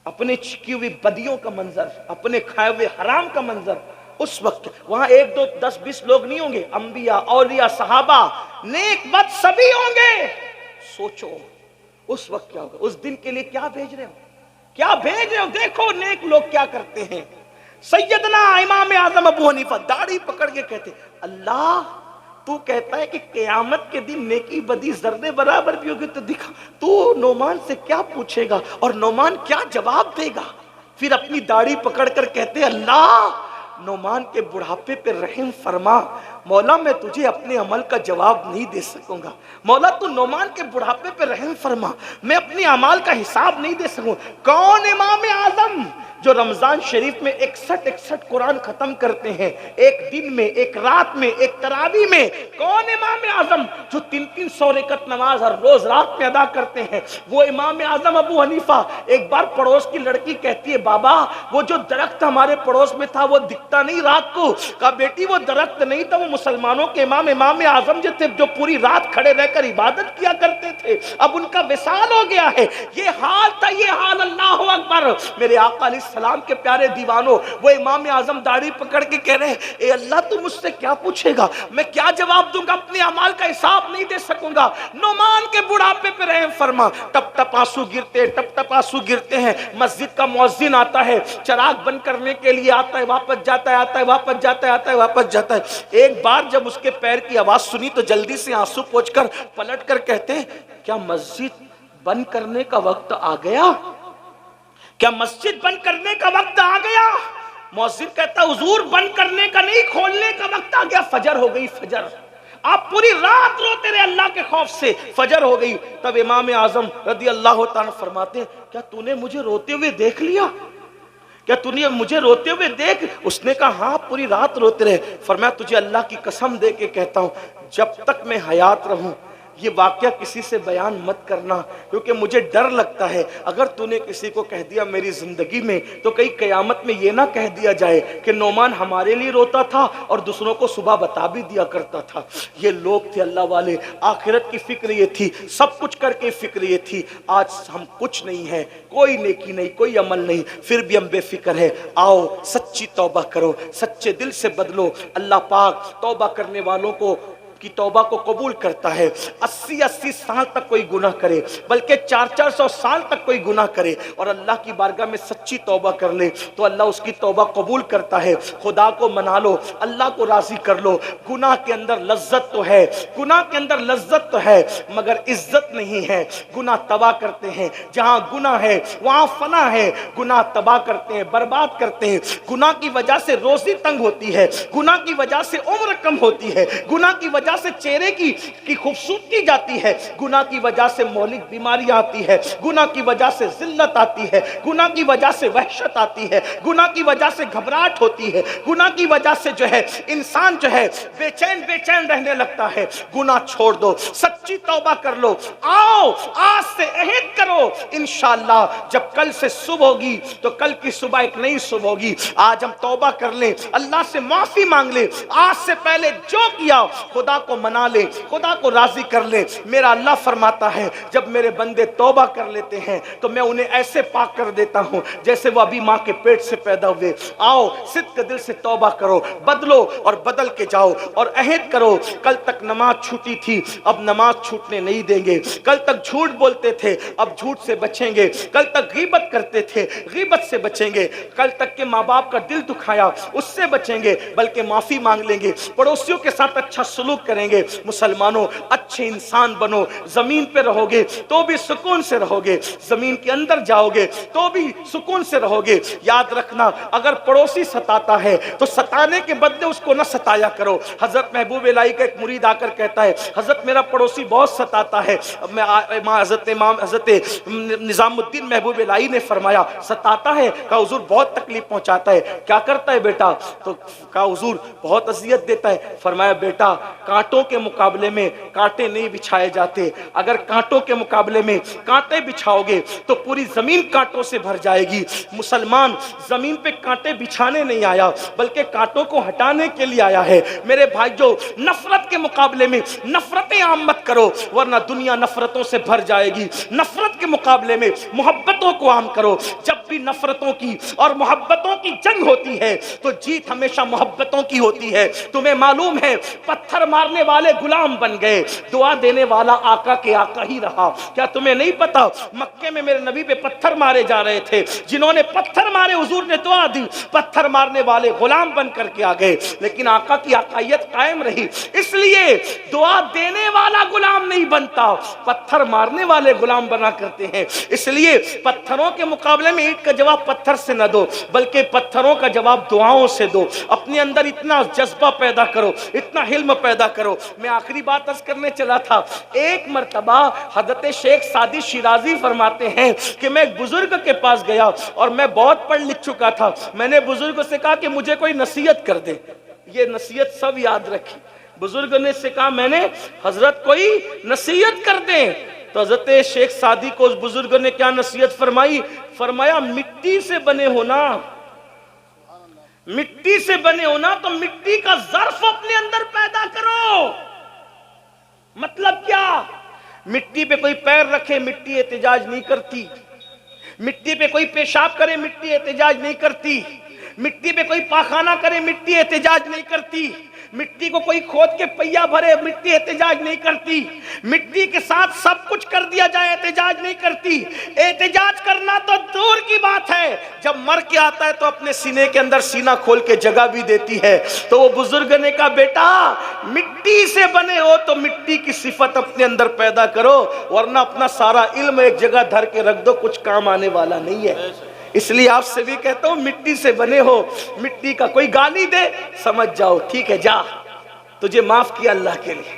اپنے کی ہوئی بدیوں کا منظر، اپنے کھائے ہوئے حرام کا منظر، اس وقت وہاں 1 2 10 20 لوگ نہیں ہوں گے، انبیاء، اولیاء، صحابہ، نیک بد سبھی ہوں گے۔ سوچو اس وقت کیا ہوگا؟ اس دن کے لیے کیا بھیج رہے ہو؟ کیا بھیج رہے ہو؟ دیکھو نیک لوگ کیا کرتے ہیں۔ سیدنا امام اعظم ابو حنیفہ داڑھی پکڑ کے کہتے اللہ تو کہتا ہے کہ قیامت کے دن نیکی بدی ذرے برابر بھی ہوگی، تو دکھا تو نعمان سے کیا پوچھے گا اور نعمان کیا جواب دے گا؟ پھر اپنی داڑھی پکڑ کر کہتے اللہ نعمان کے بڑھاپے پہ رحم فرما، مولا میں تجھے اپنے عمل کا جواب نہیں دے سکوں گا، مولا تو نعمان کے بڑھاپے پہ رحم فرما، میں اپنے اعمال کا حساب نہیں دے سکوں۔ کون امام اعظم جو رمضان شریف میں 61 قرآن ختم کرتے ہیں، ایک دن میں، ایک رات میں، ایک تراویح میں؟ کون امام اعظم جو 300 رکعت نماز ہر روز رات میں ادا کرتے ہیں؟ وہ امام اعظم ابو حنیفہ۔ ایک بار پڑوس کی لڑکی کہتی ہے بابا وہ جو درخت ہمارے پڑوس میں تھا وہ دکھتا نہیں رات کو؟ کہا بیٹی وہ درخت نہیں تھا، وہ مسلمانوں کے امام اعظم جو تھے، جو پوری رات کھڑے رہ کر عبادت کیا کرتے تھے، اب ان کا وصال ہو گیا ہے۔ یہ حال تھا، یہ حال۔ اللہ اکبر۔ میرے آقا علیہ السلام کے پیارے دیوانوں، وہ امام اعظم داڑھی پکڑ کے کہہ رہے ہیں اے اللہ تو مجھ سے کیا پوچھے گا، میں کیا جواب دوں گا، اپنے اعمال کا حساب نہیں دے سکوں گا۔ نعمان کے بڑھاپے پہ رحم فرما۔ ٹپ ٹپ آنسو گرتے، ٹپ ٹپ آنسو گرتے ہیں۔ مسجد کا مؤذن آتا ہے، چراغ بند کرنے کے لیے آتا ہے، واپس جاتا ہے، آتا ہے واپس جاتا ہے، آتا ہے واپس جاتا ہے۔ ایک بار جب اس کے پیر کی آواز سنی تو جلدی سے آنسو پوچھ کر پلٹ کر کہتے ہیں کیا مسجد بند کرنے کا وقت آ گیا؟ کیا مسجد بند کرنے کا وقت آ گیا؟ مؤذن کہتا حضور بند کرنے کا نہیں، کھولنے کا وقت آ گیا، فجر ہو گئی، فجر۔ آپ پوری رات روتے رہے اللہ کے خوف سے، فجر ہو گئی۔ تب امام اعظم رضی اللہ تعالیٰ فرماتے ہیں کیا تو نے مجھے روتے ہوئے دیکھ لیا؟ کیا تو نے مجھے روتے ہوئے دیکھ؟ اس نے کہا ہاں پوری رات روتے رہے۔ فرمایا تجھے اللہ کی قسم دے کے کہتا ہوں جب تک میں حیات رہوں یہ واقعہ کسی سے بیان مت کرنا، کیونکہ مجھے ڈر لگتا ہے اگر تو نے کسی کو کہہ دیا میری زندگی میں تو کئی قیامت میں یہ نہ کہہ دیا جائے کہ نعمان ہمارے لیے روتا تھا اور دوسروں کو صبح بتا بھی دیا کرتا تھا۔ یہ لوگ تھے اللہ والے، آخرت کی فکر یہ تھی، سب کچھ کر کے فکر یہ تھی۔ آج ہم کچھ نہیں ہے، کوئی نیکی نہیں، کوئی عمل نہیں، پھر بھی ہم بے فکر ہے۔ آؤ سچی توبہ کرو، سچے دل سے بدلو۔ اللہ پاک توبہ کرنے والوں کو کی توبہ کو قبول کرتا ہے۔ 80 سال تک کوئی گناہ کرے، بلکہ 400 سال تک کوئی گناہ کرے اور اللہ کی بارگاہ میں سچی توبہ کر لے تو اللہ اس کی توبہ قبول کرتا ہے۔ خدا کو منا لو، اللہ کو راضی کر لو۔ گناہ کے اندر لذت تو ہے، گناہ کے اندر لذت تو ہے، مگر عزت نہیں ہے۔ گناہ تباہ کرتے ہیں، جہاں گناہ ہے وہاں فنا ہے۔ گناہ تباہ کرتے ہیں، برباد کرتے ہیں۔ گناہ کی وجہ سے روزی تنگ ہوتی ہے، گناہ کی وجہ سے عمر کم ہوتی ہے، گناہ کی وجہ وجہ سے چہرے کی خوبصورتی جاتی ہے، گناہ کی وجہ سے مہلک بیماری آتی ہے، گناہ کی وجہ سے ذلت آتی ہے، گناہ کی وجہ سے وحشت آتی ہے، گناہ کی وجہ سے گھبراہٹ ہوتی ہے، گناہ کی وجہ سے جو ہے انسان جو ہے بے چین رہنے لگتا ہے۔ گناہ چھوڑ دو، سچی توبہ کر لو، آؤ آج سے عہد کرو، انشاءاللہ جب کل سے صبح ہوگی تو کل کی صبح ایک نئی صبح ہوگی۔ آج ہم توبہ کر لیں، اللہ سے معافی مانگ لیں، آج سے پہلے جو کیا خدا کو منا لیں، خدا کو راضی کر لیں۔ میرا اللہ فرماتا ہے جب میرے بندے توبہ کر لیتے ہیں تو میں انہیں ایسے پاک کر دیتا ہوں جیسے وہ ابھی ماں کے پیٹ سے پیدا ہوئے۔ آؤ صدق دل سے توبہ کرو، بدلو اور بدل کے جاؤ، اور عہد کرو کل تک نماز چھوٹی تھی اب نماز چھوٹنے نہیں دیں گے، کل تک جھوٹ بولتے تھے اب جھوٹ سے بچیں گے، کل تک غیبت کرتے تھے غیبت سے بچیں گے، کل تک کہ ماں باپ کا دل دکھایا اس سے بچیں گے بلکہ معافی مانگ لیں گے، پڑوسیوں کے ساتھ اچھا سلوک کریں گے۔ مسلمانوں اچھے انسان بنو، زمین پہ رہو گے تو بھی سکون سے رہو گے، زمین کے اندر جاؤ گے تو بھی سکون سے رہو گے۔ یاد رکھنا اگر پڑوسی ستاتا ہے تو ستانے کے بدلے اس کو نہ ستایا کرو۔ حضرت محبوب الہی کا ایک مرید آ کر کہتا ہے حضرت میرا پڑوسی بہت ستاتا ہے، حضرت نظام الدین محبوب الہی نے فرمایا ستاتا ہے؟ کہا حضور بہت تکلیف پہنچاتا ہے۔ کیا کرتا ہے بیٹا؟ تو کہا حضور بہت اذیت دیتا ہے۔ فرمایا بیٹا کانٹوں کے مقابلے میں کانٹے نہیں بچھائے جاتے، اگر کانٹوں کے مقابلے میں کانٹے بچھاؤ گے تو پوری زمین کانٹوں سے بھر جائے گی۔ مسلمان زمین پہ کانٹے بچھانے نہیں آیا بلکہ کانٹوں کو ہٹانے کے لیے آیا ہے۔ میرے بھائیو نفرت کے مقابلے میں نفرتیں عام مت کرو ورنہ دنیا نفرتوں سے بھر جائے گی۔ نفرت کے مقابلے میں محبتوں کو عام کرو۔ جب بھی نفرتوں کی اور محبتوں کی جنگ ہوتی ہے تو جیت ہمیشہ محبتوں کی ہوتی ہے۔ تمہیں معلوم ہے پتھر مارنے والے غلام بن گئے، دعا دینے والا آقا کے آقا ہی رہا۔ کیا تمہیں نہیں پتا مکے میں میرے نبی پہ پتھر مارے جا رہے تھے، جنہوں نے پتھر مارے حضور نے دعا دی، پتھر مارنے والے غلام بن کر کے آ گئے لیکن آقا کی آقائیت قائم رہی۔ اس لیے دعا دینے والا غلام نہیں بنتا، پتھر مارنے والے غلام بنا کرتے ہیں۔ اس لیے پتھروں کے مقابلے میں اینٹ کا جواب پتھر سے نہ دو بلکہ پتھروں کا جواب دعاؤں سے دو۔ اپنے اندر اتنا جذبہ پیدا کرو، اتنا حلم پیدا کرو۔ میں آخری بات عرض کرنے چلا تھا، ایک مرتبہ حضرت شیخ سعدی شیرازی فرماتے ہیں کہ میں ایک بزرگ کے پاس گیا اور میں بہت پڑھ لکھ چکا تھا، میں نے بزرگ سے کہا کہ مجھے کوئی نصیحت کر دے۔ یہ نصیحت سب یاد رکھی، بزرگ نے سے کہا میں نے حضرت کوئی نصیحت کر دیں، تو حضرت شیخ سعدی کو اس بزرگ نے کیا نصیحت فرمائی؟ فرمایا مٹی سے بنے ہونا، مٹی سے بنے ہونا تو مٹی کا ظرف اپنے اندر پیدا کرو۔ مطلب کیا؟ مٹی پہ کوئی پیر رکھے مٹی احتجاج نہیں کرتی، مٹی پہ کوئی پیشاب کرے مٹی احتجاج نہیں کرتی، مٹی پہ کوئی پاخانہ کرے مٹی احتجاج نہیں کرتی، مٹی کو کوئی کھود کے پہیا بھرے مٹی احتجاج نہیں کرتی، مٹی کے ساتھ سب کچھ کر دیا جائے احتجاج نہیں کرتی۔ احتجاج کرنا تو دور کی بات ہے، جب مر کے آتا ہے تو اپنے سینے کے اندر سینہ کھول کے جگہ بھی دیتی ہے۔ تو وہ بزرگ نے کہا بیٹا مٹی سے بنے ہو تو مٹی کی صفت اپنے اندر پیدا کرو ورنہ اپنا سارا علم ایک جگہ دھر کے رکھ دو، کچھ کام آنے والا نہیں ہے۔ اس لیے آپ سے بھی کہتا ہوں مٹی سے بنے ہو، مٹی کا کوئی گالی دے سمجھ جاؤ ٹھیک ہے جا، تجھے معاف کیا اللہ کے لیے،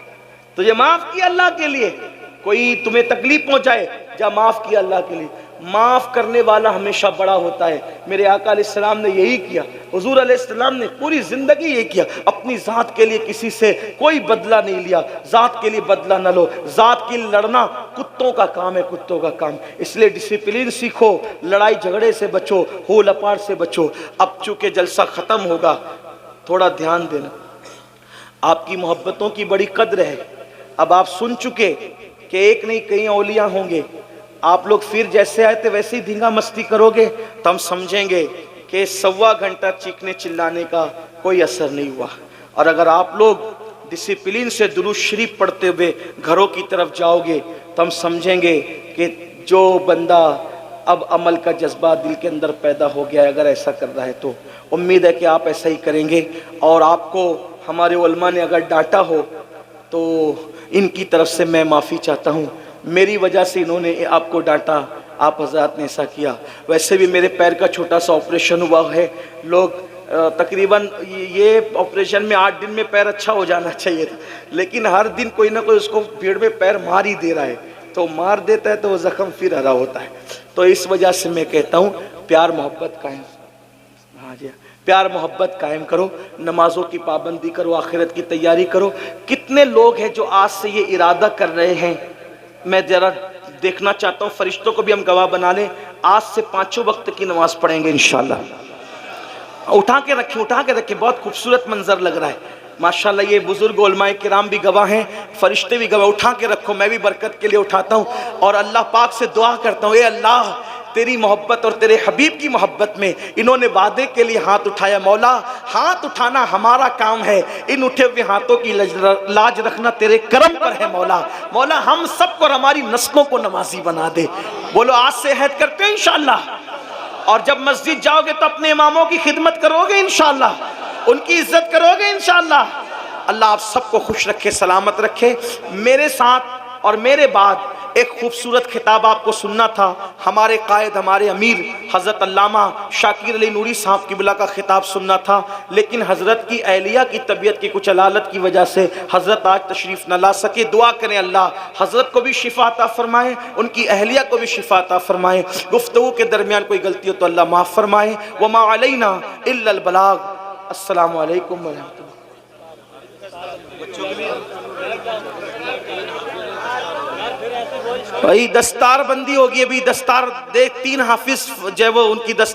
تجھے معاف کیا اللہ کے لیے، کوئی تمہیں تکلیف پہنچائے جا معاف کیا اللہ کے لیے۔ معاف کرنے والا ہمیشہ بڑا ہوتا ہے۔ میرے آقا علیہ السلام نے یہی کیا، حضور علیہ السلام نے پوری زندگی یہ کیا، اپنی ذات کے لیے کسی سے کوئی بدلہ نہیں لیا۔ ذات کے لیے بدلہ نہ لو، ذات کے لیے لڑنا کتوں کا کام ہے، کتوں کا کام۔ اس لیے ڈسپلین سیکھو، لڑائی جھگڑے سے بچو، ہو لپاڑ سے بچو۔ اب چونکہ جلسہ ختم ہوگا تھوڑا دھیان دینا، آپ کی محبتوں کی بڑی قدر ہے۔ اب آپ سن چکے کہ ایک نہیں کئی اولیاء ہوں گے، آپ لوگ پھر جیسے آئے تھے ویسے ہی دھینگا مستی کرو گے تو ہم سمجھیں گے کہ 1.25 گھنٹہ چیخنے چلانے کا کوئی اثر نہیں ہوا۔ اور اگر آپ لوگ ڈسپلین سے درود شریف پڑھتے ہوئے گھروں کی طرف جاؤ گے تو ہم سمجھیں گے کہ جو بندہ اب عمل کا جذبہ دل کے اندر پیدا ہو گیا ہے، اگر ایسا کر رہا ہے تو امید ہے کہ آپ ایسا ہی کریں گے۔ اور آپ کو ہمارے علماء نے اگر ڈانٹا ہو تو ان کی طرف سے میں معافی چاہتا ہوں، میری وجہ سے انہوں نے آپ کو ڈانٹا، آپ حضرات نے ایسا کیا۔ ویسے بھی میرے پیر کا چھوٹا سا آپریشن ہوا ہے، لوگ تقریباً یہ آپریشن میں 8 دن میں پیر اچھا ہو جانا چاہیے تھا، لیکن ہر دن کوئی نہ کوئی اس کو بھیڑ میں پیر مار ہی دے رہا ہے، تو مار دیتا ہے تو وہ زخم پھر ہرا ہوتا ہے۔ تو اس وجہ سے میں کہتا ہوں پیار محبت قائم، ہاں جی، پیار محبت قائم کرو، نمازوں کی پابندی کرو، آخرت کی تیاری کرو۔ کتنے لوگ ہیں جو آج سے یہ ارادہ کر رہے ہیں، میں ذرا دیکھنا چاہتا ہوں، فرشتوں کو بھی ہم گواہ بنا لیں، آج سے 5 وقت کی نماز پڑھیں گے انشاءاللہ۔ اٹھا کے رکھیں، بہت خوبصورت منظر لگ رہا ہے ماشاءاللہ۔ یہ بزرگ علماء کرام بھی گواہ ہیں، فرشتے بھی گواہ، اٹھا کے رکھو، میں بھی برکت کے لیے اٹھاتا ہوں اور اللہ پاک سے دعا کرتا ہوں، اے اللہ تیری محبت اور تیرے حبیب کی محبت میں انہوں نے وعدے کے لیے ہاتھ اٹھایا، مولا ہاتھ اٹھانا ہمارا کام ہے، ان اٹھے ہوئے ہاتھوں کی لاج رکھنا تیرے کرم پر ہے مولا۔ مولا ہم سب کو اور ہماری نسلوں کو نمازی بنا دے۔ بولو آج سے عہد کرتے ہیں انشاءاللہ، اور جب مسجد جاؤ گے تو اپنے اماموں کی خدمت کرو گے انشاءاللہ، ان کی عزت کرو گے انشاءاللہ۔ اللہ آپ سب کو خوش رکھے، سلامت رکھے۔ میرے ساتھ اور میرے بعد ایک خوبصورت خطاب آپ کو سننا تھا، ہمارے قائد، ہمارے امیر حضرت علامہ شاکر علی نوری صاحب قبلہ کا خطاب سننا تھا، لیکن حضرت کی اہلیہ کی طبیعت کی کچھ علالت کی وجہ سے حضرت آج تشریف نہ لا سکے۔ دعا کریں اللہ حضرت کو بھی شفا عطا فرمائے، ان کی اہلیہ کو بھی شفا عطا فرمائے، گفتگو کے درمیان کوئی غلطی ہو تو اللہ معاف فرمائے۔ وما علینا الا البلاغ۔ السلام علیکم ورحمۃ اللہ۔ بھائی دستار بندی ہوگی، ابھی دستار دیکھ 3 حافظ جو ہے وہ ان کی دستار